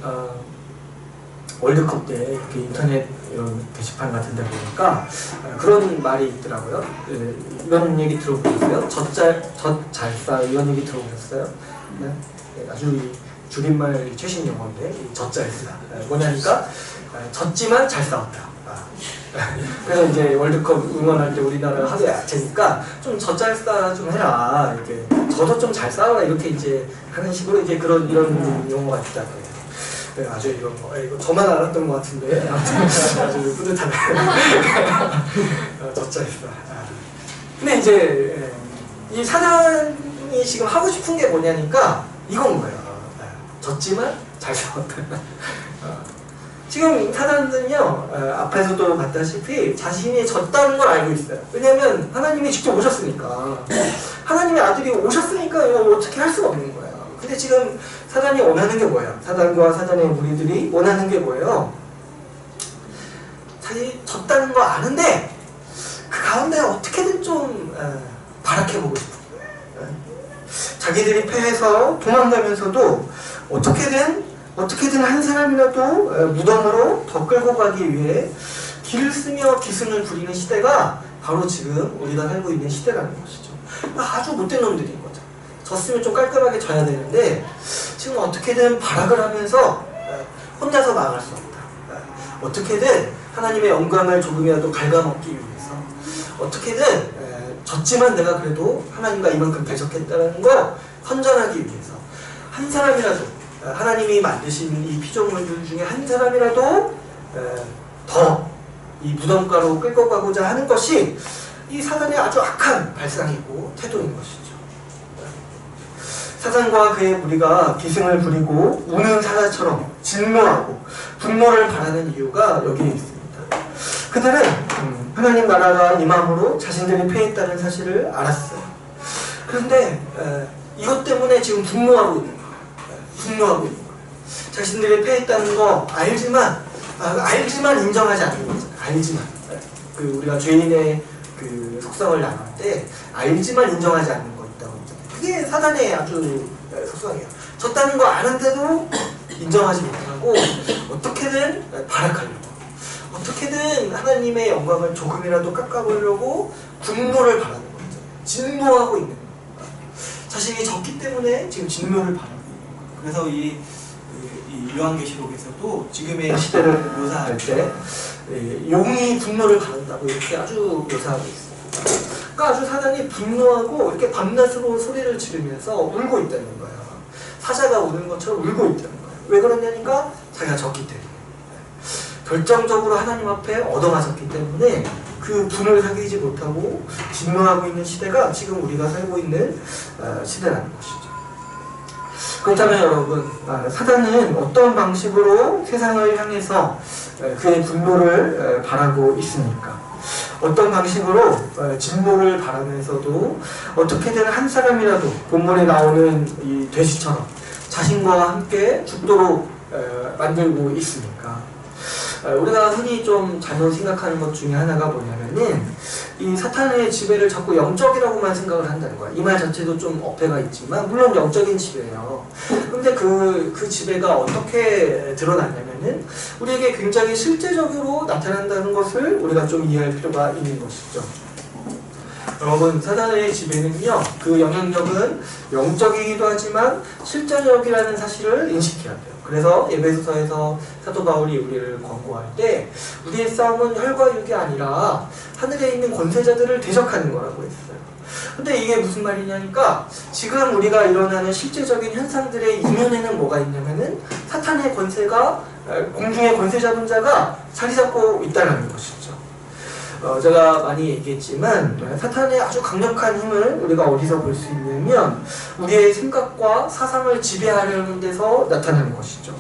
Speaker 1: 월드컵 때 이렇게 인터넷 이런 게시판 같은 데 보니까 그런 말이 있더라고요. 이런 얘기 들어보셨어요? 젖잘싸 이런 얘기 들어보셨어요? 네? 아주 줄임말 최신 용어인데 젖잘싸 뭐냐니까 졌지만 잘 싸웠다. 그래서 이제 월드컵 응원할 때 우리나라 하도 약체니까 좀 젖잘싸 좀 해라, 이렇게 저도 좀 잘 싸워라 이렇게 이제 하는 식으로 이제 이런 용어가 있다고요. 네, 아주 이런 거, 이거 저만 알았던 것 같은데 아주 뿌듯하네. 젖잘싸. 근데 이제 이 사단이 지금 하고 싶은 게 뭐냐니까 이건 거예요. 졌지만 잘 싸웠다. 지금 사단은요, 앞에서도 봤다시피 자신이 졌다는 걸 알고 있어요. 왜냐면 하나님이 직접 오셨으니까. 하나님의 아들이 오셨으니까 이거 어떻게 할 수가 없는 거예요. 근데 지금 사단이 원하는 게 뭐예요? 사단과 사단의 무리들이 원하는 게 뭐예요? 자기 졌다는 거 아는데 그 가운데 어떻게든 좀 발악해보고 싶은 거예요. 자기들이 패해서 도망가면서도 어떻게든 한 사람이라도 무덤으로 더 끌고 가기 위해 길을 쓰며 기승을 부리는 시대가 바로 지금 우리가 살고 있는 시대라는 것이죠. 아주 못된 놈들인 거죠. 졌으면 좀 깔끔하게 져야 되는데 지금 어떻게든 발악을 하면서 혼자서 망할 수 없다. 어떻게든 하나님의 영광을 조금이라도 갉아먹기 위해서 어떻게든 졌지만 내가 그래도 하나님과 이만큼 배척했다는 거 선전하기 위해서 한 사람이라도 하나님이 만드신 이 피조물들 중에 한 사람이라도 더 이 무덤가로 끌고 가고자 하는 것이 이 사단의 아주 악한 발상이고 태도인 것이죠. 사단과 그의 무리가 기승을 부리고 우는 사자처럼 진노하고 분노를 바라는 이유가 여기에 있습니다. 그들은 하나님 나라가 임함으로 자신들이 패했다는 사실을 알았어요. 그런데 이것 때문에 지금 분노하고 있는 거예요. 분노하고 있는 거예요. 자신들이 패했다는 거 알지만 인정하지 않는 거죠. 알지만. 그 우리가 죄인의 그 속성을 나눌 때 알지만 인정하지 않는 거 있다고 했잖아요. 그게 사단의 아주 속성이에요. 졌다는 거 아는데도 인정하지 못하고 어떻게든 발악하려고, 어떻게든 하나님의 영광을 조금이라도 깎아보려고 분노를 바라는 거 있잖아요. 진노하고 있는 거. 자신이 졌기 때문에 지금 진노를 바라고 있는 거. 그래서 이 요한계시록에서도 지금의 시대를 묘사할 때 용이 분노를 받는다고 이렇게 아주 묘사하고 있습니다. 그러니까 아주 사단이 분노하고 이렇게 밤낮으로 소리를 지르면서 울고 있다는 거예요. 사자가 우는 것처럼 울고 있다는 거예요. 왜 그러냐니까 자기가 졌기 때문에, 결정적으로 하나님 앞에 얻어맞았기 때문에 그 분을 사귀지 못하고 진노하고 있는 시대가 지금 우리가 살고 있는 시대라는 것이죠. 그렇다면 여러분, 사단은 어떤 방식으로 세상을 향해서 그의 분노를 바라고 있습니까? 어떤 방식으로 진노를 바라면서도 어떻게든 한 사람이라도 본문에 나오는 이 돼지처럼 자신과 함께 죽도록 만들고 있습니까? 우리가 흔히 좀 잘못 생각하는 것 중에 하나가 뭐냐면은 이 사탄의 지배를 자꾸 영적이라고만 생각을 한다는 거야. 이 말 자체도 좀 어폐가 있지만 물론 영적인 지배예요. 근데 그 지배가 어떻게 드러나냐면은 우리에게 굉장히 실제적으로 나타난다는 것을 우리가 좀 이해할 필요가 있는 것이죠. 여러분, 사단의 지배는요, 그 영향력은 영적이기도 하지만 실제적이라는 사실을 인식해야 돼요. 그래서 에베소서에서 사도 바울이 우리를 권고할 때 우리의 싸움은 혈과 육이 아니라 하늘에 있는 권세자들을 대적하는 거라고 했어요. 근데 이게 무슨 말이냐니까 지금 우리가 일어나는 실제적인 현상들의 이면에는 뭐가 있냐면은 사탄의 권세가, 공중의 권세 잡은 자가 자리 잡고 있다는 것이죠. 제가 많이 얘기했지만 사탄의 아주 강력한 힘을 우리가 어디서 볼 수 있냐면 우리의 생각과 사상을 지배하려는 데서 나타나는 것이죠.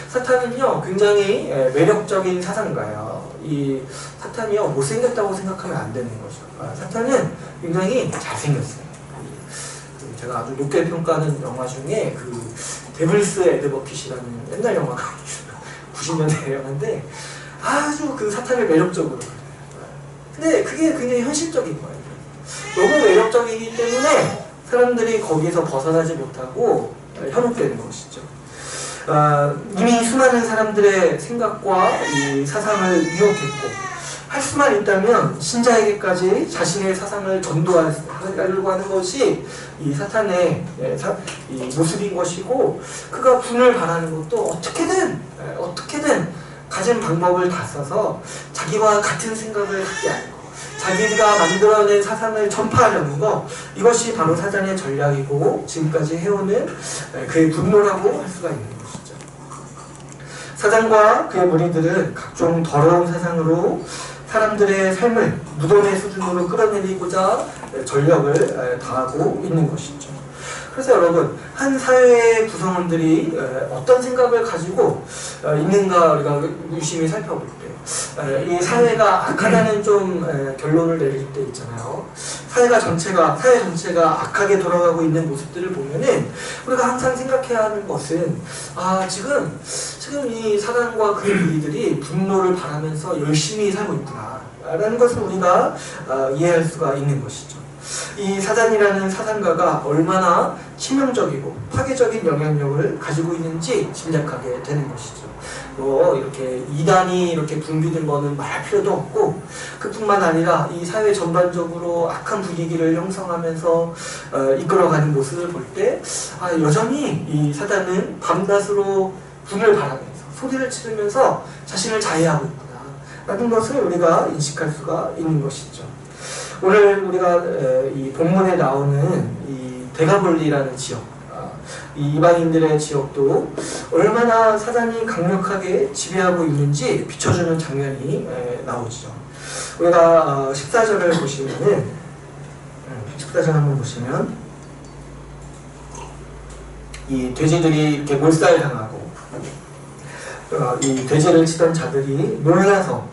Speaker 1: 사탄은요 굉장히 매력적인 사상가예요. 이 사탄이요 못생겼다고 생각하면 안 되는 것이죠. 사탄은 굉장히 잘생겼어요. 제가 아주 높게 평가하는 영화 중에 그 데블스 애드버킷이라는 옛날 영화가 있어요. 90년대 영화인데 아주 그 사탄을 매력적으로, 근데 그게 굉장히 현실적인 거예요. 너무 매력적이기 때문에 사람들이 거기서 벗어나지 못하고 현혹되는 것이죠. 이미 수많은 사람들의 생각과 이 사상을 유혹했고 할 수만 있다면 신자에게까지 자신의 사상을 전도하려고 하는 것이 이 사탄의 이 모습인 것이고, 그가 분을 바라는 것도 어떻게든 가진 방법을 다 써서 자기와 같은 생각을 하게 하는 거, 자기가 만들어낸 사상을 전파하려는 거, 이것이 바로 사단의 전략이고 지금까지 해오는 그의 분노라고 할 수가 있는 것이죠. 사단과 그의 무리들은 각종 더러운 사상으로 사람들의 삶을 무덤의 수준으로 끌어내리고자 전력을 다하고 있는 것이죠. 그래서 여러분, 한 사회의 구성원들이 어떤 생각을 가지고 있는가 우리가 유심히 살펴볼 때 이 사회가 악하다는 좀 결론을 내릴 때 있잖아요. 사회 전체가 악하게 돌아가고 있는 모습들을 보면은 우리가 항상 생각해야 하는 것은 지금 이 사단과 그 무리들이 분노를 바라면서 열심히 살고 있구나 라는 것을 우리가 이해할 수가 있는 것이죠. 이 사단이라는 사상가가 얼마나 치명적이고 파괴적인 영향력을 가지고 있는지 짐작하게 되는 것이죠. 이렇게 이단이 이렇게 붕괴된 거는 말할 필요도 없고, 그뿐만 아니라 이 사회 전반적으로 악한 분위기를 형성하면서 이끌어가는 모습을 볼 때 여전히 이 사단은 밤낮으로 분을 바라면서 소리를 지르면서 자신을 자해하고 있구나 라는 것을 우리가 인식할 수가 있는 것이죠. 오늘 우리가 이 본문에 나오는 이 데가볼리라는 지역, 이 이방인들의 지역도 얼마나 사단이 강력하게 지배하고 있는지 비춰주는 장면이 나오죠. 우리가 14절을 보시면은 14절 한번 보시면 이 돼지들이 이렇게 몰살당하고 이 돼지를 치던 자들이 놀라서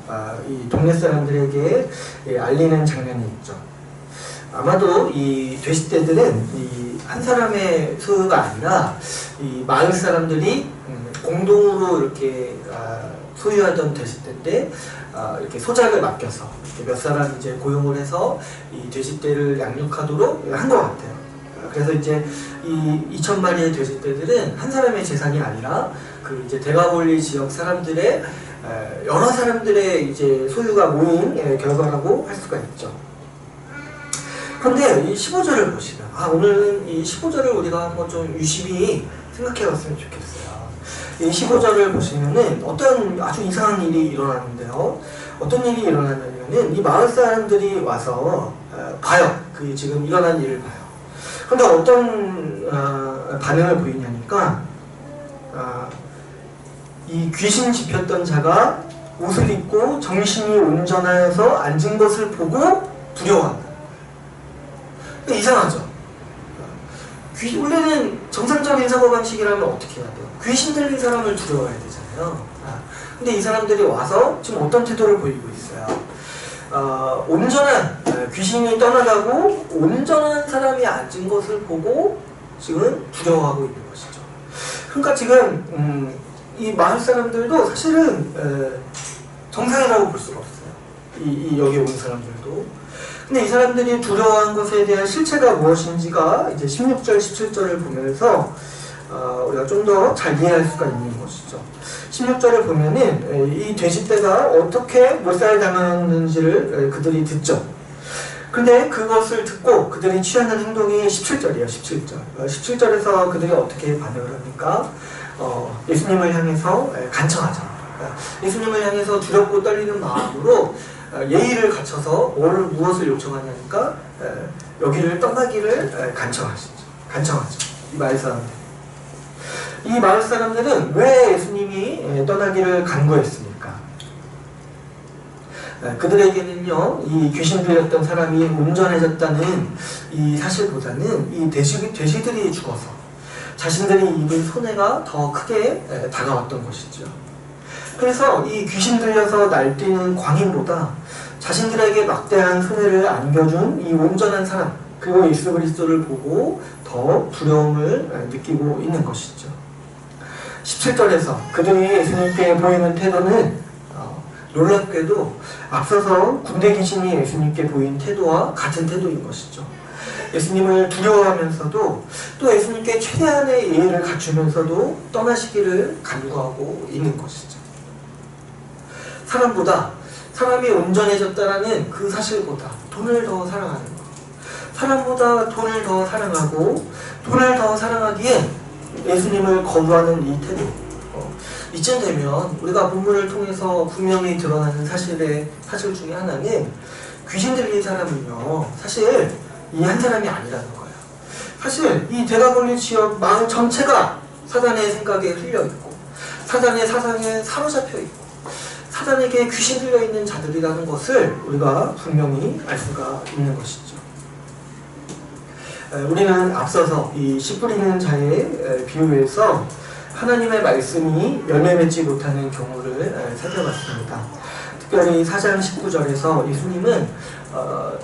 Speaker 1: 이 동네 사람들에게 알리는 장면이 있죠. 아마도 이 돼지떼들은 이 한 사람의 소유가 아니라 이 마을 사람들이 공동으로 이렇게 소유하던 돼지떼인데 이렇게 소작을 맡겨서 이렇게 몇 사람 이제 고용을 해서 이 돼지떼를 양육하도록 한 것 같아요. 그래서 이제 이 2,000마리의 돼지떼들은 한 사람의 재산이 아니라 그 이제 데가볼리 지역 사람들의 여러 사람들의 이제 소유가 모인 결과라고 할 수가 있죠. 그런데 이 15절을 보시면 오늘은 이 15절을 우리가 한번 좀 유심히 생각해 봤으면 좋겠어요. 이 15절을 보시면은 어떤 아주 이상한 일이 일어나는데요. 어떤 일이 일어나냐면은 이 마을 사람들이 와서 봐요. 그 지금 일어난 일을 봐요. 근데 어떤 반응을 보이냐니까 이 귀신 집혔던 자가 옷을 입고 정신이 온전하여서 앉은 것을 보고 두려워한다. 이상하죠? 원래는 정상적인 사고방식이라면 어떻게 해야 돼요? 귀신 들린 사람을 두려워해야 되잖아요. 근데 이 사람들이 와서 지금 어떤 태도를 보이고 있어요? 온전한 귀신이 떠나가고 온전한 사람이 앉은 것을 보고 지금 두려워하고 있는 것이죠. 그러니까 지금 이 마을 사람들도 사실은 정상이라고 볼 수가 없어요. 여기 온 사람들도. 근데 이 사람들이 두려워한 것에 대한 실체가 무엇인지가 이제 16절, 17절을 보면서 우리가 좀 더 잘 이해할 수가 있는 것이죠. 16절을 보면은 이 돼지떼가 어떻게 몰살당하는지를 그들이 듣죠. 근데 그것을 듣고 그들이 취하는 행동이 17절이에요. 17절. 17절에서 그들이 어떻게 반응을 합니까? 예수님을 향해서 간청하죠. 예수님을 향해서 두렵고 떨리는 마음으로 예의를 갖춰서 무엇을 요청하냐니까 여기를 떠나기를 간청하죠. 이 마을 사람들. 이 마을 사람들은 왜 예수님이 떠나기를 간구했습니까? 그들에게는요, 이 귀신 들렸던 사람이 온전해졌다는 이 사실보다는 이 돼지들이 죽어서 자신들이 입은 손해가 더 크게 다가왔던 것이죠. 그래서 이 귀신 들려서 날뛰는 광인보다 자신들에게 막대한 손해를 안겨준 이 온전한 사람, 그리고 예수 그리스도를 보고 더 두려움을 느끼고 있는 것이죠. 17절에서 그들이 예수님께 보이는 태도는 놀랍게도 앞서서 군대 귀신이 예수님께 보인 태도와 같은 태도인 것이죠. 예수님을 두려워하면서도 또 예수님께 최대한의 예의를 갖추면서도 떠나시기를 간구하고 있는 것이죠. 사람이 온전해졌다라는 그 사실보다 돈을 더 사랑하는 것. 사람보다 돈을 더 사랑하고 돈을 더 사랑하기에 예수님을 거부하는 이 태도. 이쯤 되면 우리가 본문을 통해서 분명히 드러나는 사실 중에 하나는 귀신 들린 사람은요, 사실 이 한 사람이 아니라는 거예요. 사실 이 데가볼리 지역 마을 전체가 사단의 생각에 흘려있고 사단의 사상에 사로잡혀 있고 사단에게 귀신 들려있는 자들이라는 것을 우리가 분명히 알 수가 있는 것이죠. 우리는 앞서서 이 씨 뿌리는 자의 비유에서 하나님의 말씀이 열매 맺지 못하는 경우를 살펴봤습니다. 특별히 4장 19절에서 예수님은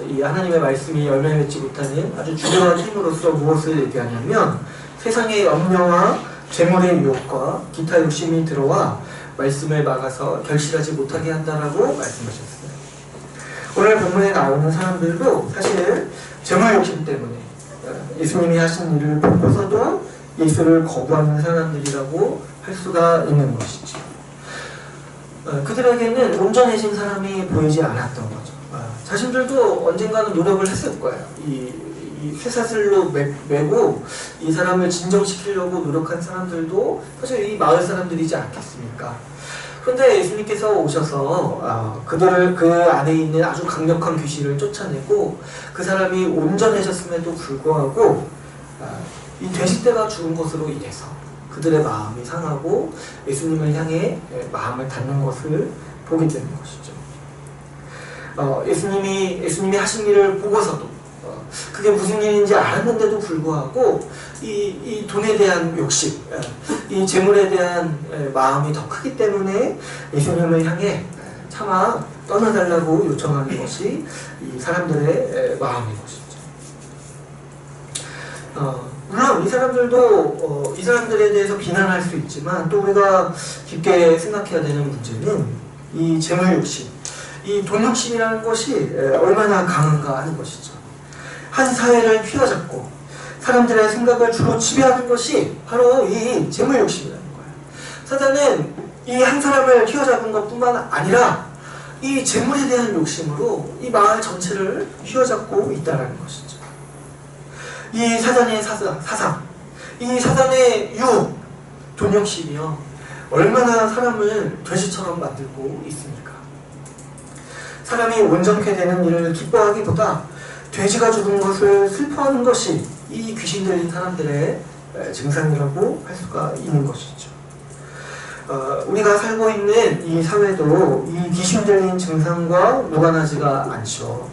Speaker 1: 이 하나님의 말씀이 열매 맺지 못하는 아주 중요한 힘으로서 무엇을 얘기하냐면 세상의 염려와 재물의 유혹과 기타 욕심이 들어와 말씀을 막아서 결실하지 못하게 한다라고 말씀하셨어요. 오늘 본문에 나오는 사람들도 사실 재물 욕심 때문에 예수님이 하신 일을 보고서도 예수를 거부하는 사람들이라고 할 수가 있는 것이죠. 그들에게는 온전해진 사람이 보이지 않았던 거죠. 자신들도 언젠가는 노력을 했을 거예요. 이 쇠사슬로 매고 이 사람을 진정시키려고 노력한 사람들도 사실 이 마을 사람들이지 않겠습니까? 그런데 예수님께서 오셔서 그 안에 있는 아주 강력한 귀신을 쫓아내고 그 사람이 온전해졌음에도 불구하고 이 돼지떼가 죽은 것으로 인해서 그들의 마음이 상하고 예수님을 향해 마음을 닫는 것을 보게 되는 것이죠. 예수님이 하신 일을 보고서도 그게 무슨 일인지 알았는데도 불구하고 이 돈에 대한 욕심, 이 재물에 대한 마음이 더 크기 때문에 예수님을 향해 차마 떠나달라고 요청하는 것이 이 사람들의 마음인 것이죠. 물론 이 사람들도 이 사람들에 대해서 비난할 수 있지만 또 우리가 깊게 생각해야 되는 문제는 이 재물 욕심, 이 돈 욕심이라는 것이 얼마나 강한가 하는 것이죠. 한 사회를 휘어잡고 사람들의 생각을 주로 지배하는 것이 바로 이 재물 욕심이라는 거예요. 사단은 이 한 사람을 휘어잡은 것뿐만 아니라 이 재물에 대한 욕심으로 이 마을 전체를 휘어잡고 있다는 것이죠. 이 사단의 사상, 이 사단의 유혹, 돈 욕심이요, 얼마나 사람을 돼지처럼 만들고 있습니까? 사람이 온전케 되는 일을 기뻐하기보다 돼지가 죽은 것을 슬퍼하는 것이 이 귀신 들린 사람들의 증상이라고 할 수가 있는 것이죠. 우리가 살고 있는 이 사회도 이 귀신 들린 증상과 무관하지가 않죠.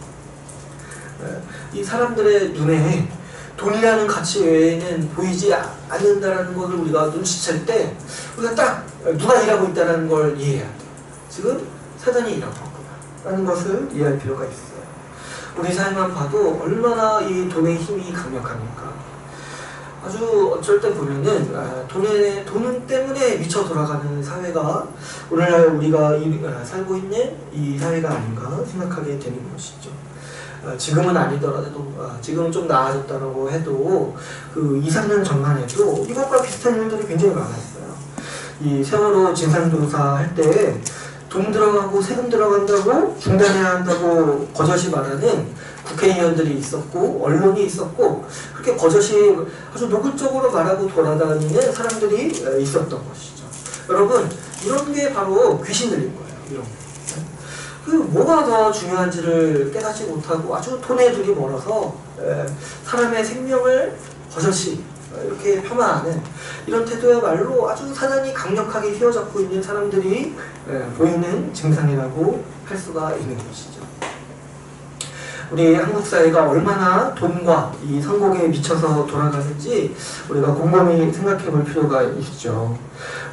Speaker 1: 이 사람들의 눈에 돈이라는 가치 외에는 보이지 않는다는 것을 우리가 눈치챌 때 우리가 딱 누가 일하고 있다는 걸 이해해야 돼요. 지금 사단이 일하고 있구나 라는 것을 이해할 필요가 있어요. 우리 사회만 봐도 얼마나 이 돈의 힘이 강력하니까. 아주 어쩔 때 보면은 돈 때문에 미쳐 돌아가는 사회가 오늘날 우리가 살고 있는 이 사회가 아닌가 생각하게 되는 것이죠. 지금은 아니더라도 지금은 좀 나아졌다고 해도 그 2, 3년 전만 해도 이것과 비슷한 일들이 굉장히 많았어요. 이 세월호 진상조사 할 때 돈 들어가고 세금 들어간다고 중단해야 한다고 버젓이 말하는 국회의원들이 있었고 언론이 있었고 그렇게 버젓이 아주 노골적으로 말하고 돌아다니는 사람들이 있었던 것이죠. 여러분, 이런 게 바로 귀신 들린 거예요. 이런 게. 그 뭐가 더 중요한지를 깨닫지 못하고 아주 돈에 눈이 멀어서 사람의 생명을 버젓이 이렇게 폄하하는 이런 태도야말로 아주 사단이 강력하게 휘어잡고 있는 사람들이 보이는 증상이라고 할 수가 있는 것이죠. 우리 한국 사회가 얼마나 돈과 이 선곡에 미쳐서 돌아가는지 우리가 곰곰이 생각해 볼 필요가 있죠.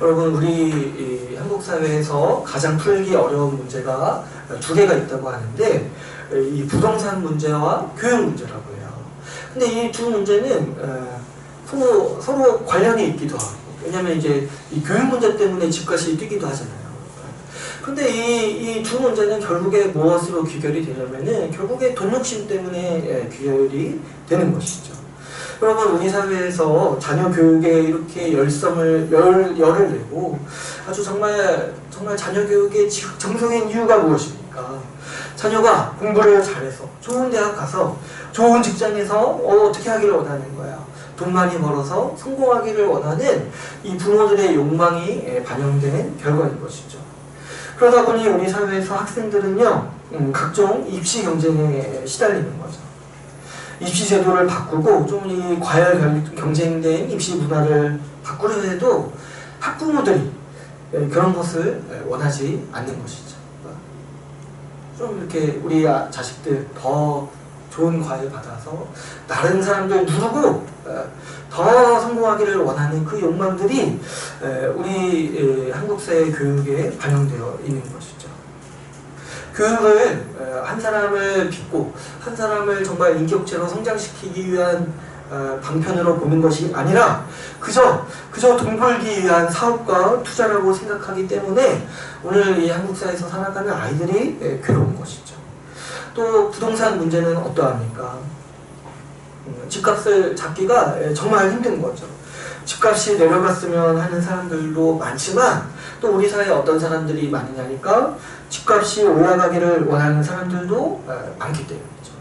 Speaker 1: 여러분, 우리 한국 사회에서 가장 풀기 어려운 문제가 두 개가 있다고 하는데 이 부동산 문제와 교육 문제라고 해요. 근데 이 두 문제는 서로 관련이 있기도 하고, 왜냐면 이제 이 교육 문제 때문에 집값이 뛰기도 하잖아요. 근데 이 두 문제는 결국에 무엇으로 귀결이 되냐면은 결국에 돈 욕심 때문에 귀결이 되는 것이죠. 여러분, 우리 사회에서 자녀 교육에 이렇게 열을 내고 아주 정말 자녀 교육의 정성인 이유가 무엇입니까? 자녀가 공부를 잘해서 좋은 대학 가서 좋은 직장에서 어떻게 하기를 원하는 거야. 돈 많이 벌어서 성공하기를 원하는 이 부모들의 욕망이 반영된 결과인 것이죠. 그러다 보니 우리 사회에서 학생들은요, 각종 입시 경쟁에 시달리는 거죠. 입시 제도를 바꾸고 좀 이 과열 경쟁된 입시 문화를 바꾸려 해도 학부모들이 그런 것을 원하지 않는 것이죠. 좀 이렇게 우리 자식들 더 좋은 과외 받아서 다른 사람들 누르고 더 성공하기를 원하는 그 욕망들이 우리 한국 사회 교육에 반영되어 있는 것이죠. 교육을 한 사람을 빚고 한 사람을 정말 인격체로 성장시키기 위한 방편으로 보는 것이 아니라 그저 돈 벌기 위한 사업과 투자라고 생각하기 때문에 오늘 이 한국 사회에서 살아가는 아이들이 괴로운 것이죠. 또 부동산 문제는 어떠합니까? 집값을 잡기가 정말 힘든 거죠. 집값이 내려갔으면 하는 사람들도 많지만 또 우리 사회에 어떤 사람들이 많으냐니까 집값이 올라가기를 원하는 사람들도 많기 때문이죠.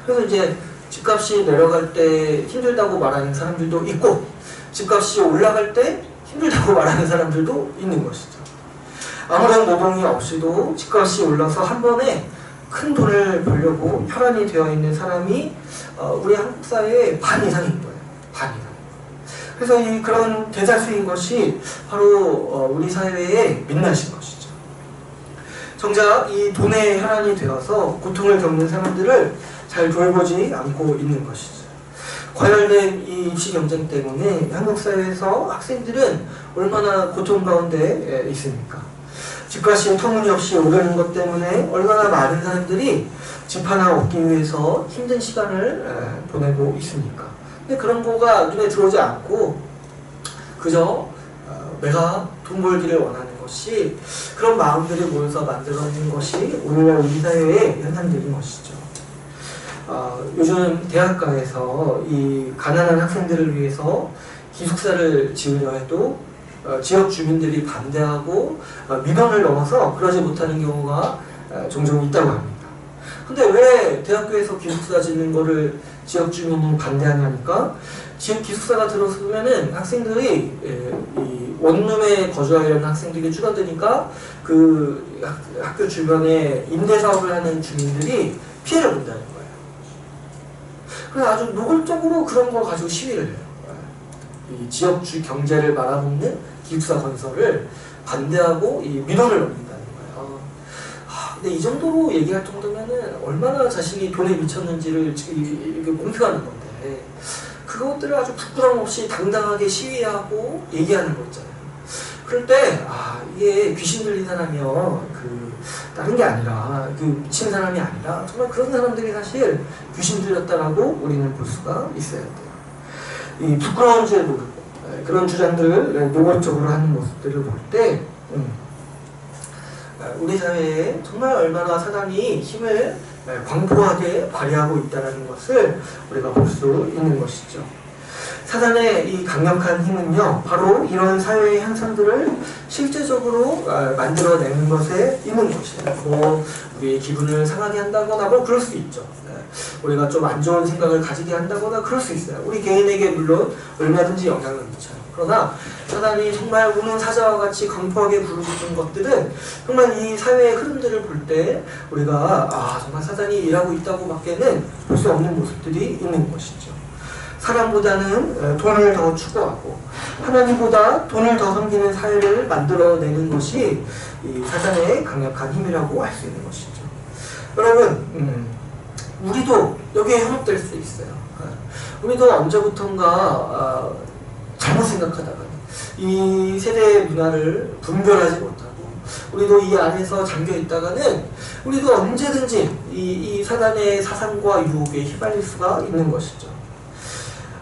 Speaker 1: 그래서 이제 집값이 내려갈 때 힘들다고 말하는 사람들도 있고 집값이 올라갈 때 힘들다고 말하는 사람들도 있는 것이죠. 아무런 노동이 없이도 집값이 올라서 한 번에 큰 돈을 벌려고 혈안이 되어 있는 사람이 우리 한국 사회의 반 이상인 거예요. 반 이상. 그래서 그런 대다수인 것이 바로 우리 사회의 민낯인 것이죠. 정작 이 돈의 혈안이 되어서 고통을 겪는 사람들을 잘 돌보지 않고 있는 것이죠. 과열된 이 입시 경쟁 때문에 한국 사회에서 학생들은 얼마나 고통 가운데 있습니까? 집값이 터무니없이 오르는 것 때문에 얼마나 많은 사람들이 집 하나 얻기 위해서 힘든 시간을 보내고 있습니까? 근데 그런 거가 눈에 들어오지 않고 그저 내가 돈 벌기를 원하는 것이 그런 마음들이 모여서 만들어낸 것이 오늘날 우리 사회의 현상들인 것이죠. 요즘 대학가에서 이 가난한 학생들을 위해서 기숙사를 지으려 해도 지역 주민들이 반대하고 민원을 넘어서 그러지 못하는 경우가 종종 있다고 합니다. 근데 왜 대학교에서 기숙사 짓는 거를 지역 주민이 반대하냐니까, 지역 기숙사가 들어서면은 학생들이 이 원룸에 거주하려는 학생들이 줄어드니까 그 학교 주변에 임대 사업을 하는 주민들이 피해를 본다는 거예요. 그래서 아주 노골적으로 그런 걸 가지고 시위를 해요. 이 지역주 경제를 말아먹는 기숙사 건설을 반대하고 이 민원을 넘긴다는 거예요. 근데 이 정도로 얘기할 정도면은 얼마나 자신이 돈에 미쳤는지를 공표하는 건데, 그것들을 아주 부끄럼 없이 당당하게 시위하고 얘기하는 거 있잖아요. 그럴 때 이게 귀신 들린 사람이요, 다른 게 아니라 미친 사람이 아니라 정말 그런 사람들이 사실 귀신 들렸다라고 우리는 볼 수가 있어야 돼요. 이 부끄러운 줄 모르고 그런 주장들을 노골적으로 하는 모습들을 볼 때 우리 사회에 정말 얼마나 사단이 힘을 광포하게 발휘하고 있다는 것을 우리가 볼 수 있는 것이죠. 사단의 이 강력한 힘은요, 바로 이런 사회의 현상들을 실제적으로 만들어내는 것에 있는 것이에요. 뭐 우리의 기분을 상하게 한다거나 뭐 그럴 수 있죠. 우리가 좀 안 좋은 생각을 가지게 한다거나 그럴 수 있어요. 우리 개인에게 물론 얼마든지 영향을 미쳐요. 그러나 사단이 정말 우는 사자와 같이 강포하게 부르짖는 것들은 정말 이 사회의 흐름들을 볼 때 우리가 정말 사단이 일하고 있다고 밖에는 볼 수 없는 모습들이 있는 것이죠. 사람보다는 돈을 더 추구하고 하나님보다 돈을 더 섬기는 사회를 만들어내는 것이 이 사단의 강력한 힘이라고 할 수 있는 것이죠. 여러분, 우리도 여기에 현혹될 수 있어요. 우리도 언제부턴가 잘못 생각하다가 이 세대의 문화를 분별하지 못하고 우리도 이 안에서 잠겨 있다가는 우리도 언제든지 이 사단의 사상과 유혹에 휘말릴 수가 있는 것이죠.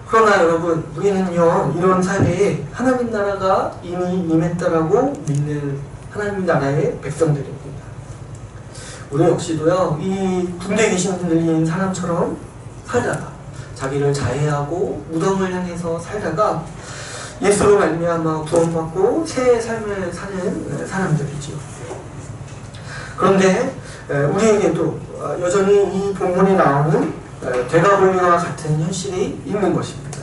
Speaker 1: 그러나 여러분, 우리는요, 이런 사회에 하나님 나라가 이미 임했다라고 믿는 하나님 나라의 백성들입니다. 우리 역시도요, 이 군대 귀신 들린 사람처럼 살다가 자기를 자해하고 무덤을 향해서 살다가 예수로 말미암아 구원받고 새 삶을 사는 사람들이죠. 그런데 우리에게도 여전히 이 본문에 나오는 대가볼리와 같은 현실이 있는 것입니다.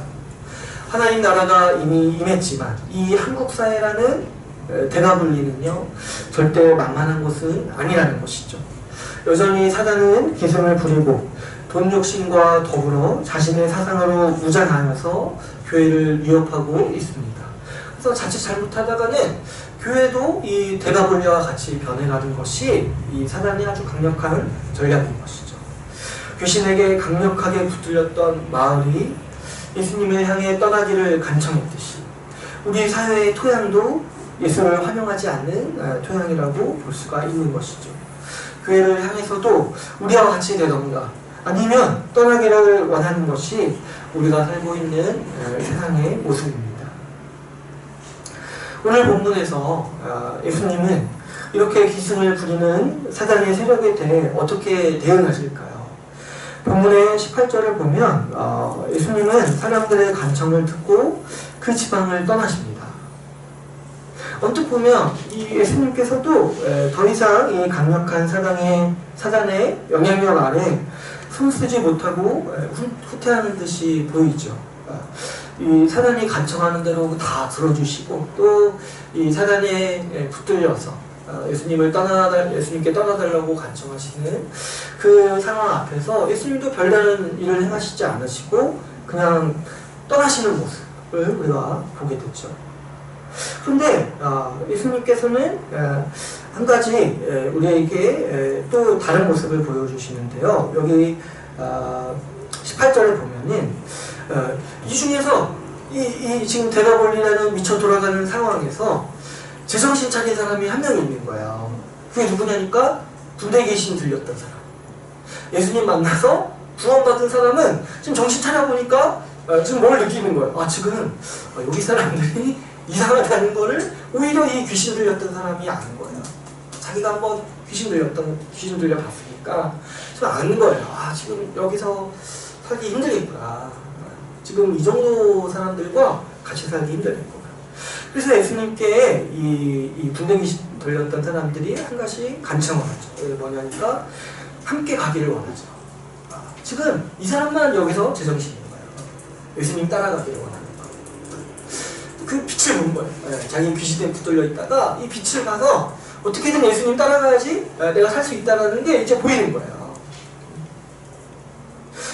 Speaker 1: 하나님 나라가 이미 임했지만 이 한국 사회라는 대가볼리는요, 절대 만만한 것은 아니라는 것이죠. 여전히 사단은 기승을 부리고 돈 욕심과 더불어 자신의 사상으로 무장하여서 교회를 위협하고 있습니다. 그래서 자칫 잘못하다가는 교회도 이 대가볼리와 같이 변해가는 것이 이 사단의 아주 강력한 전략인 것이죠. 귀신에게 강력하게 붙들렸던 마을이 예수님을 향해 떠나기를 간청했듯이 우리 사회의 토양도 예수를 환영하지 않는 토양이라고 볼 수가 있는 것이죠. 교회를 향해서도 우리와 같이 되던가 아니면 떠나기를 원하는 것이 우리가 살고 있는 세상의 모습입니다. 오늘 본문에서 예수님은 이렇게 기승을 부리는 사단의 세력에 대해 어떻게 대응하실까요? 본문의 18절을 보면 예수님은 사람들의 간청을 듣고 그 지방을 떠나십니다. 언뜻 보면 이 예수님께서도 더 이상 이 강력한 사단의 영향력 아래 숨쓰지 못하고 후퇴하는 듯이 보이죠. 이 사단이 간청하는 대로 다 들어주시고 또 이 사단에 붙들려서 예수님께 떠나달라고 간청하시는 그 상황 앞에서 예수님도 별다른 일을 행하시지 않으시고 그냥 떠나시는 모습을 우리가 보게 됐죠. 그런데 예수님께서는 한 가지 우리에게 또 다른 모습을 보여주시는데요. 여기 18절에 보면은 이 중에서 이 지금 대가볼리라는 미쳐 돌아가는 상황에서 제정신 차린 사람이 한 명 있는 거예요. 그게 누구냐니까 군대 귀신 들렸던 사람. 예수님 만나서 구원받은 사람은 지금 정신 차려보니까 지금 뭘 느끼는 거예요. 지금 여기 사람들이 이상하다는 거를 오히려 이 귀신 들렸던 사람이 아는 거예요. 자기가 한번 귀신 들려봤으니까 지금 아는 거예요. 아, 지금 여기서 살기 힘들겠구나. 지금 이 정도 사람들과 같이 살기 힘들겠구나. 그래서 예수님께 이 분쟁이 들렸던 사람들이 한 가지 간청을 하죠. 뭐냐니까 함께 가기를 원하죠. 지금 이 사람만 여기서 제정신인 거예요. 예수님 따라가기를 원하는 거예요. 그 빛을 본 거예요. 자기 귀신에 붙들려 있다가 이 빛을 가서 어떻게든 예수님 따라가야지 내가 살 수 있다는 게 이제 보이는 거예요.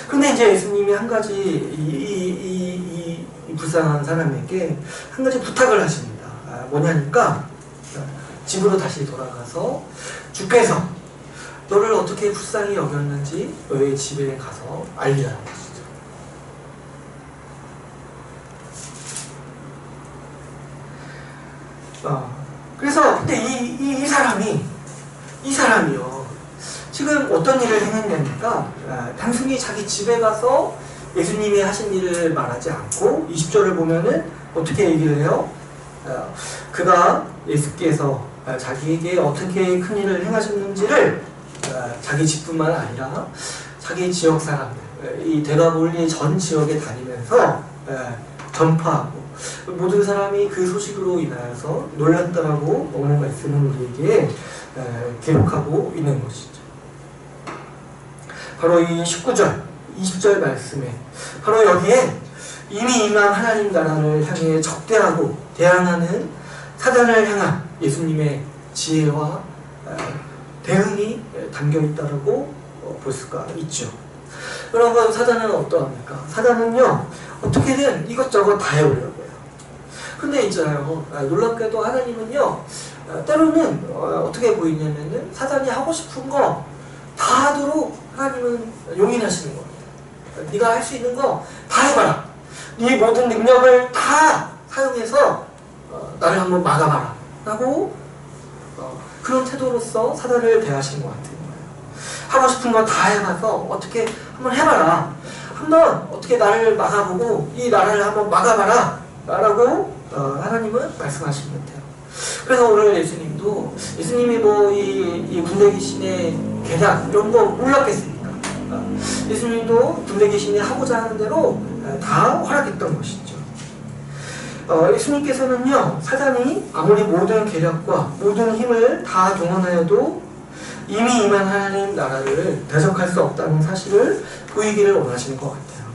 Speaker 1: 근데 이제 예수님이 한 가지 이 불쌍한 사람에게 한 가지 부탁을 하십니다. 뭐냐니까 집으로 다시 돌아가서 주께서 너를 어떻게 불쌍히 여겼는지 너의 집에 가서 알리라는 것이죠. 그래서 근데 이 사람이요. 지금 어떤 일을 행했냐니까 단순히 자기 집에 가서 예수님이 하신 일을 말하지 않고 20절을 보면은 어떻게 얘기를 해요? 그가 예수께서 자기에게 어떻게 큰 일을 행하셨는지를 자기 집뿐만 아니라 자기 지역 사람들, 이 데가볼리 전 지역에 다니면서 전파하고 모든 사람이 그 소식으로 인하여서 놀랐다라고 오늘 말씀은 우리에게 기록하고 있는 것이죠. 바로 이 19절, 20절 말씀에 바로 여기에 이미 임한 하나님 나라를 향해 적대하고 대항하는 사단을 향한 예수님의 지혜와 대응이 담겨있다고 볼 수가 있죠. 여러분, 사단은 어떠합니까? 사단은요, 어떻게든 이것저것 다 해오려고 해요. 근데 있잖아요, 놀랍게도 하나님은요, 때로는 어떻게 보이냐면은 사단이 하고 싶은 거 다 하도록 하나님은 용인하시는 겁니다. 네가 할 수 있는 거 다 해봐라. 네 모든 능력을 다 사용해서 나를 한번 막아봐라 라고 그런 태도로서 사단을 대하시는 것 같은 거예요. 하고 싶은 거 다 해봐서 어떻게 한번 해봐라. 한번 어떻게 나를 막아보고 이 나라를 한번 막아봐라 라고 하나님은 말씀하시는 것 같아요. 그래서 오늘 예수님이 뭐 이 군대 귀신의 계략 이런 거 몰랐겠습니까? 예수님도 군대 귀신이 하고자 하는 대로 다 허락했던 것이죠. 예수님께서는요, 사단이 아무리 모든 계략과 모든 힘을 다 동원하여도 이미 임한 하나님 나라를 대적할 수 없다는 사실을 보이기를 원하시는 것 같아요.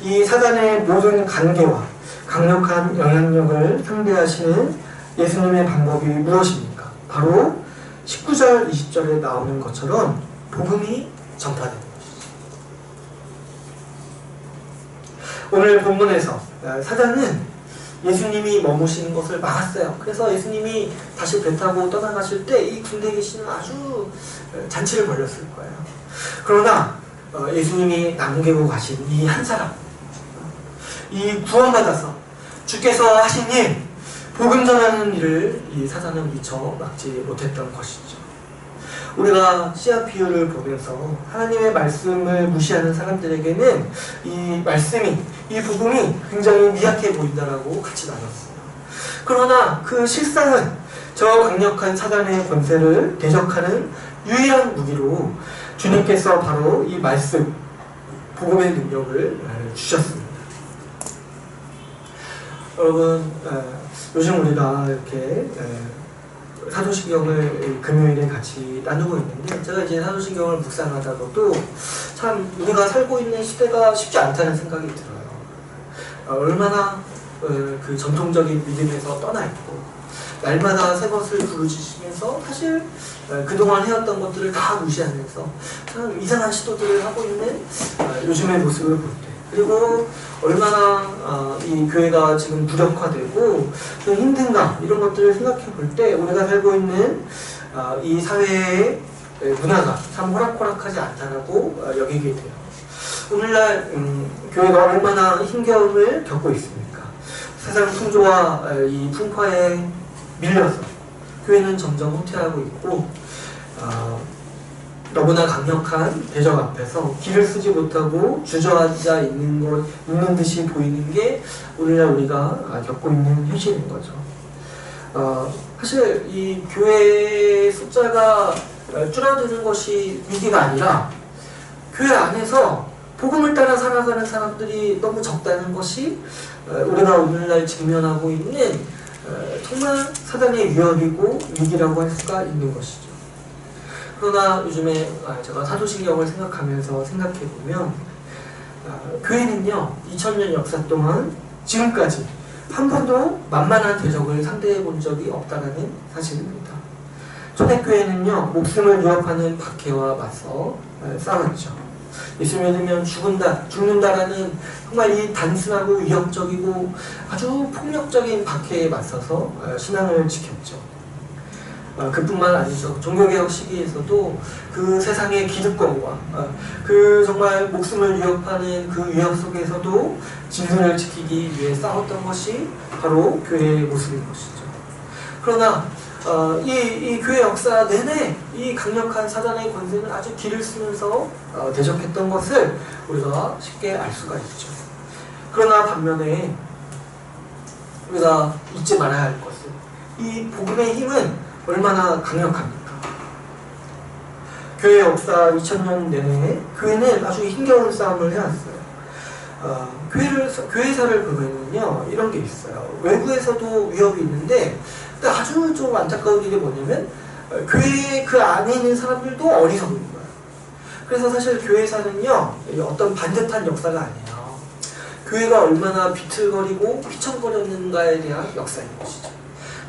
Speaker 1: 이 사단의 모든 관계와 강력한 영향력을 상대하시는 예수님의 방법이 무엇입니까? 바로 19절, 20절에 나오는 것처럼 복음이 전파되는 것이죠. 오늘 본문에서 사단은 예수님이 머무시는 것을 막았어요. 그래서 예수님이 다시 배 타고 떠나가실 때 이 군대 귀신은 아주 잔치를 벌였을 거예요. 그러나 예수님이 남기고 가신 이 한 사람, 이 구원받아서 주께서 하신 일, 복음 전하는 일을 이 사단은 미처 막지 못했던 것이죠. 우리가 CRPU를 보면서 하나님의 말씀을 무시하는 사람들에게는 이 말씀이, 이 복음이 굉장히 미약해 보인다라고 같이 나눴어요. 그러나 그 실상은 저 강력한 사단의 권세를 대적하는 유일한 무기로 주님께서 바로 이 말씀, 복음의 능력을 주셨습니다. 여러분, 요즘 우리가 이렇게 사도신경을 금요일에 같이 나누고 있는데, 제가 이제 사도신경을 묵상하다가도 참 우리가 살고 있는 시대가 쉽지 않다는 생각이 들어요. 얼마나 그 전통적인 믿음에서 떠나 있고 날마다 새 것을 부르짖으면서 사실 그동안 해왔던 것들을 다 무시하면서 참 이상한 시도들을 하고 있는 요즘의 모습을 볼 때, 그리고 얼마나 이 교회가 지금 무력화되고 좀 힘든가 이런 것들을 생각해 볼 때 우리가 살고 있는 이 사회의 문화가 참 호락호락하지 않다라고 여기게 돼요. 오늘날 교회가 얼마나 힘겨움을 겪고 있습니까? 세상 풍조와 이 풍파에 밀려서 교회는 점점 후퇴하고 있고 너무나 강력한 대적 앞에서 길을 쓰지 못하고 주저앉아 있는 듯이 보이는 게 오늘날 우리가 겪고 있는 현실인 거죠. 사실 이 교회 숫자가 줄어드는 것이 위기가 아니라 교회 안에서 복음을 따라 살아가는 사람들이 너무 적다는 것이 우리가 오늘날 직면하고 있는 정말 사단의 위협이고 위기라고 할 수가 있는 것이죠. 그러나 요즘에 제가 사도신경을 생각해보면 교회는요 2000년 역사 동안 지금까지 한 번도 만만한 대적을 상대해 본 적이 없다는 사실입니다. 초대교회는요 목숨을 위협하는 박해와 맞서 싸웠죠. 예수 믿으면 죽는다라는 정말 이 단순하고 위협적이고 아주 폭력적인 박해에 맞서서 신앙을 지켰죠. 그뿐만 아니죠. 종교개혁 시기에서도 그 세상의 기득권과 그 정말 목숨을 위협하는 그 위협 속에서도 진리를 지키기 위해 싸웠던 것이 바로 교회의 모습인 것이죠. 그러나 이 교회 역사 내내 이 강력한 사단의 권세는 아주 길을 쓰면서 대적했던 것을 우리가 쉽게 알 수가 있죠. 그러나 반면에 우리가 잊지 말아야 할 것은 이 복음의 힘은 얼마나 강력합니까? 교회 역사 2000년 내내 교회는 아주 힘겨운 싸움을 해왔어요. 교회사를 보면요 이런 게 있어요. 외부에서도 위협이 있는데 아주 좀 안타까운 일이 뭐냐면 교회 그 안에 있는 사람들도 어리석은 거예요. 그래서 사실 교회사는요 어떤 반듯한 역사가 아니에요. 교회가 얼마나 비틀거리고 휘청거렸는가에 대한 역사인 것이죠.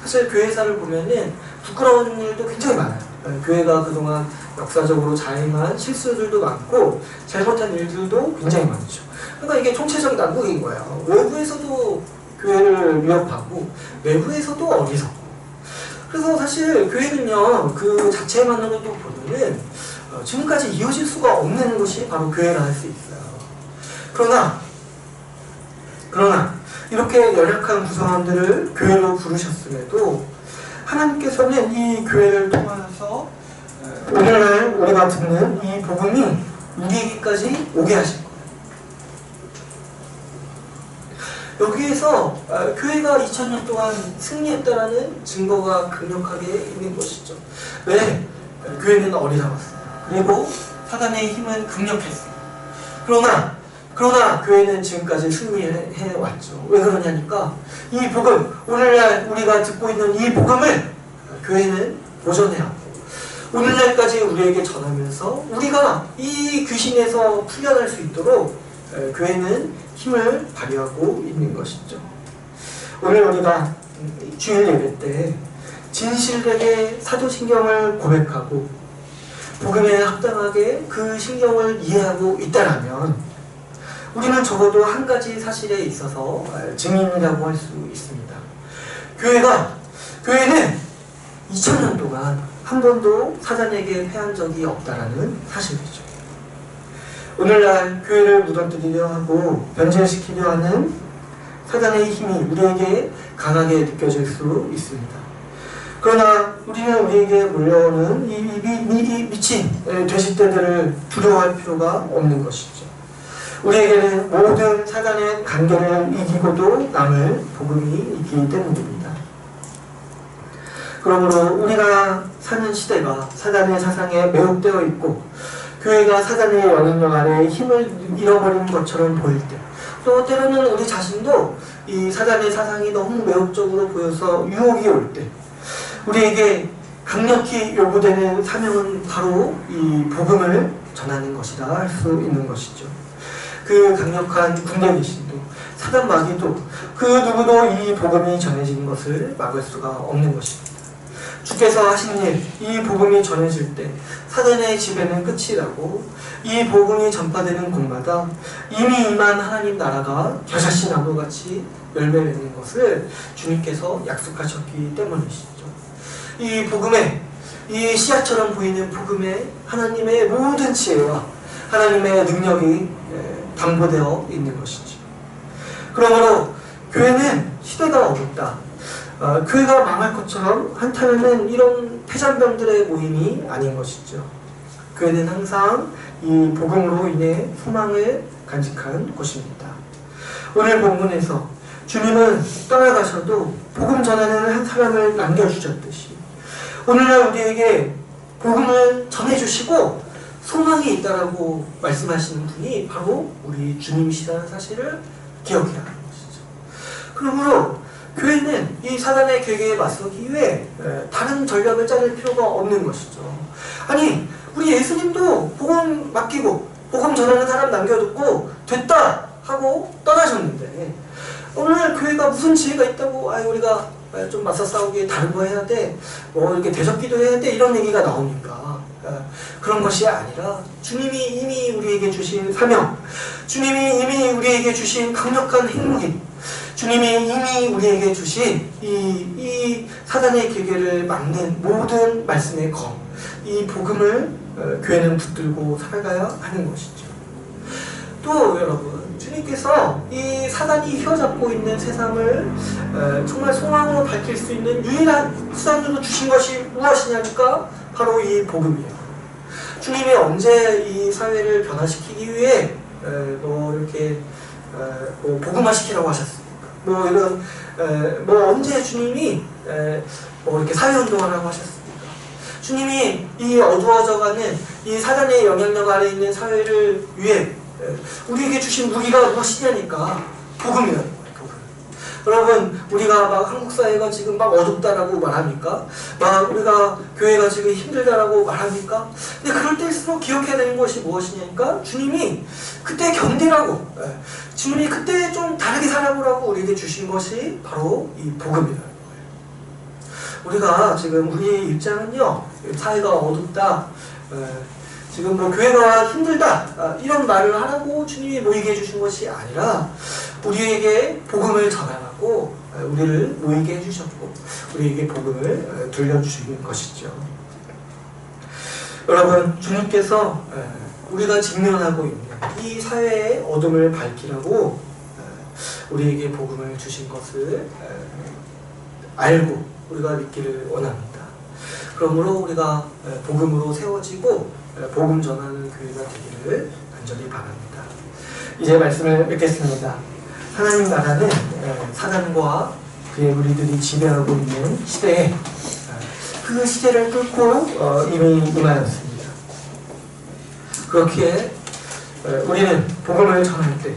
Speaker 1: 사실 교회사를 보면은 부끄러운 일도 굉장히 많아요. 교회가 그동안 역사적으로 자행한 실수들도 많고 잘못한 일들도 굉장히 많죠. 그러니까 이게 총체적 난국인 거예요. 외부에서도 교회를 위협하고 내부에서도 어리석고. 그래서 사실 교회는요 그 자체만으로도 보면은 지금까지 이어질 수가 없는 것이 바로 교회라 할 수 있어요. 그러나 이렇게 연약한 구성원들을 교회로 부르셨음에도 하나님께서는 이 교회를 통해서 오늘날 우리가 듣는 이 복음이 우리에게까지 오게 하신 거예요. 여기에서 교회가 2000년 동안 승리했다라는 증거가 강력하게 있는 것이죠. 왜? 교회는 어리석었어요. 그리고 사단의 힘은 강력했어요. 그러나 교회는 지금까지 승리해왔죠. 왜 그러냐니까 이 복음, 오늘날 우리가 듣고 있는 이 복음을 교회는 보존해왔고 오늘날까지 우리에게 전하면서 우리가 이 귀신에서 풀려날 수 있도록 교회는 힘을 발휘하고 있는 것이죠. 오늘 우리가 주일 예배 때 진실되게 사도신경을 고백하고 복음에 합당하게 그 신경을 이해하고 있다라면 우리는 적어도 한 가지 사실에 있어서 증인이라고 할 수 있습니다. 교회는 2000년 동안 한 번도 사단에게 패한 적이 없다라는 사실이죠. 오늘날 교회를 무너뜨리려 하고 변절시키려 하는 사단의 힘이 우리에게 강하게 느껴질 수 있습니다. 그러나 우리는 우리에게 몰려오는 이 미친 돼지떼들을 두려워할 필요가 없는 것이죠. 우리에게는 모든 사단의 관계를 이기고도 남을 복음이 있기 때문입니다. 그러므로 우리가 사는 시대가 사단의 사상에 매혹되어 있고 교회가 사단의 영향력 아래 힘을 잃어버린 것처럼 보일 때, 또 때로는 우리 자신도 이 사단의 사상이 너무 매혹적으로 보여서 유혹이 올 때 우리에게 강력히 요구되는 사명은 바로 이 복음을 전하는 것이다 할 수 있는 것이죠. 그 강력한 군대 귀신도 사단 마귀도 그 누구도 이 복음이 전해지는 것을 막을 수가 없는 것입니다. 주께서 하신 일, 이 복음이 전해질 때 사단의 지배는 끝이 나고 이 복음이 전파되는 곳마다 이미 임한 하나님 나라가 겨자씨 나무같이 열매 맺는 것을 주님께서 약속하셨기 때문이시죠. 이 복음에, 이 씨앗처럼 보이는 복음에 하나님의 모든 지혜와 하나님의 능력이 담보되어 있는 것이죠. 그러므로 교회는 시대가 어둡다, 교회가 망할 것처럼 한탄하는 이런 패잔병들의 모임이 아닌 것이죠. 교회는 항상 이 복음으로 인해 소망을 간직한 곳입니다. 오늘 본문에서 주님은 떠나가셔도 복음 전하는 한 사람을 남겨주셨듯이 오늘날 우리에게 복음을 전해주시고 소망이 있다라고 말씀하시는 분이 바로 우리 주님이시라는 사실을 기억해야 하는 것이죠. 그러므로 교회는 이 사단의 계획에 맞서기 위해 다른 전략을 짜낼 필요가 없는 것이죠. 아니, 우리 예수님도 복음 맡기고 복음 전하는 사람 남겨두고 됐다 하고 떠나셨는데 오늘 교회가 무슨 지혜가 있다고 우리가 좀 맞서 싸우기에 다른 거 해야 돼, 뭐 이렇게 대접기도 해야 돼, 이런 얘기가 나오니까 그런 것이 아니라 주님이 이미 우리에게 주신 사명, 주님이 이미 우리에게 주신 강력한 행복임, 주님이 이미 우리에게 주신 이 사단의 계계를 막는 모든 말씀의 검, 이 복음을 교회는 붙들고 살아가야 하는 것이죠. 또 여러분, 주님께서 이 사단이 휘어잡고 있는 세상을 정말 소망으로 밝힐 수 있는 유일한 수단으로 주신 것이 무엇이냐니까 바로 이 복음이에요. 주님이 언제 이 사회를 변화시키기 위해 뭐 이렇게 뭐 복음화시키라고 하셨습니까? 뭐 이런 뭐 언제 주님이 뭐 이렇게 사회운동을 하고 하셨습니까? 주님이 이 어두워져가는 이 사단의 영향력 아래 있는 사회를 위해 우리에게 주신 무기가 무엇이냐니까 복음이라는 거예요. 복음. 여러분, 우리가 막 한국 사회가 지금 막 어둡다라고 말합니까? 막 우리가 교회가 지금 힘들다라고 말합니까? 근데 그럴 때일수록 기억해야 되는 것이 무엇이냐니까 주님이 그때 견디라고, 주님이 그때 좀 다르게 살아보라고 우리에게 주신 것이 바로 이 복음이라는 거예요. 우리가 지금 우리의 입장은요, 사회가 어둡다, 지금 뭐 교회가 힘들다, 이런 말을 하라고 주님이 모이게 해주신 것이 아니라 우리에게 복음을 전하라고 우리를 모이게 해주셨고 우리에게 복음을 들려주신 것이죠. 여러분, 주님께서 우리가 직면하고 있는 이 사회의 어둠을 밝히라고 우리에게 복음을 주신 것을 알고 우리가 믿기를 원합니다. 그러므로 우리가 복음으로 세워지고 복음 전하는 교회가 되기를 간절히 바랍니다. 이제 말씀을 맺겠습니다. 하나님 나라는 사단과 그의 무리들이 지배하고 있는 시대에 그 시대를 뚫고 이미 임하였습니다. 그렇기에 우리는 복음을 전할 때,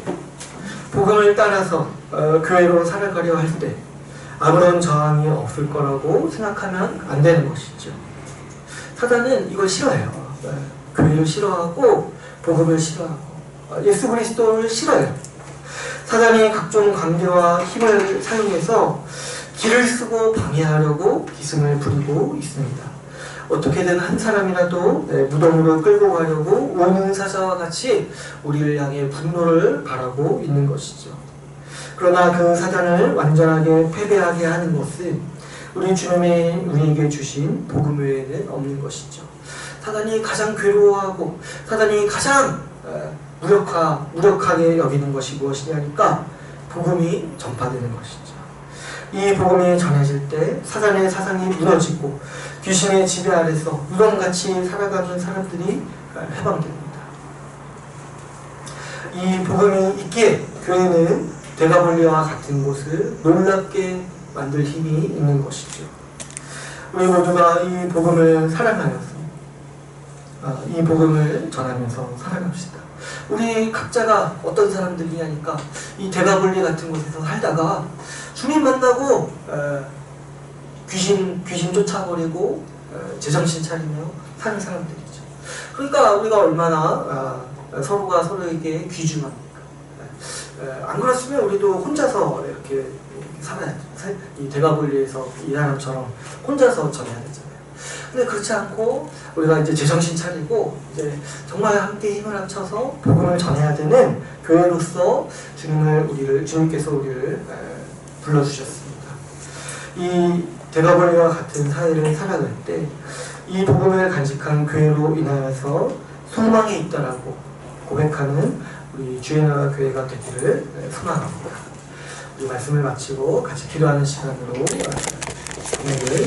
Speaker 1: 복음을 따라서 교회로 살아가려 할 때 아무런 저항이 없을 거라고 생각하면 안 되는 것이죠. 사단은 이걸 싫어해요. 교회를 싫어하고 복음을 싫어하고 예수 그리스도를 싫어해요. 사단이 각종 관계와 힘을 사용해서 길을 쓰고 방해하려고 기승을 부리고 있습니다. 어떻게든 한 사람이라도 무덤으로 끌고 가려고 오는 사자와 같이 우리를 향해 분노를 바라고 있는 것이죠. 그러나 그 사단을 완전하게 패배하게 하는 것은 우리 주님이 우리에게 주신 복음 외에는 없는 것이죠. 사단이 가장 괴로워하고 사단이 가장 무력하게 여기는 것이 무엇이냐니까 복음이 전파되는 것이죠. 이 복음이 전해질 때 사단의 사상이 무너지고 귀신의 지배 아래서 무덤같이 살아가는 사람들이 해방됩니다. 이 복음이 있기에 교회는 대가볼리와 같은 곳을 놀랍게 만들 힘이 있는 것이죠. 우리 모두가 이 복음을 사랑하여서 이 복음을 전하면서 살아갑시다. 우리 각자가 어떤 들이냐니까 이 대가볼리 같은 곳에서 살다가 주님 만나고 귀신 쫓아버리고 제정신 차리며 사는 사람들이죠. 그러니까 우리가 얼마나 서로가 서로에게 귀중합니까? 안 그렇으면 우리도 혼자서 이렇게 살아야죠. 이 대가볼리에서 이 사람처럼 혼자서 전해야 되잖아요. 근데 그렇지 않고 우리가 이제 제정신 차리고 이제 정말 함께 힘을 합쳐서 복음을 전해야 되는 교회로서 주님께서 우리를 불러주셨습니다. 이 대가볼리와 같은 사회를 살아갈 때 이 복음을 간직한 교회로 인하여서 소망이 있다라고 고백하는 우리 주의 나라 교회가 되기를 소망합니다. 우리 말씀을 마치고 같이 기도하는 시간으로 보내길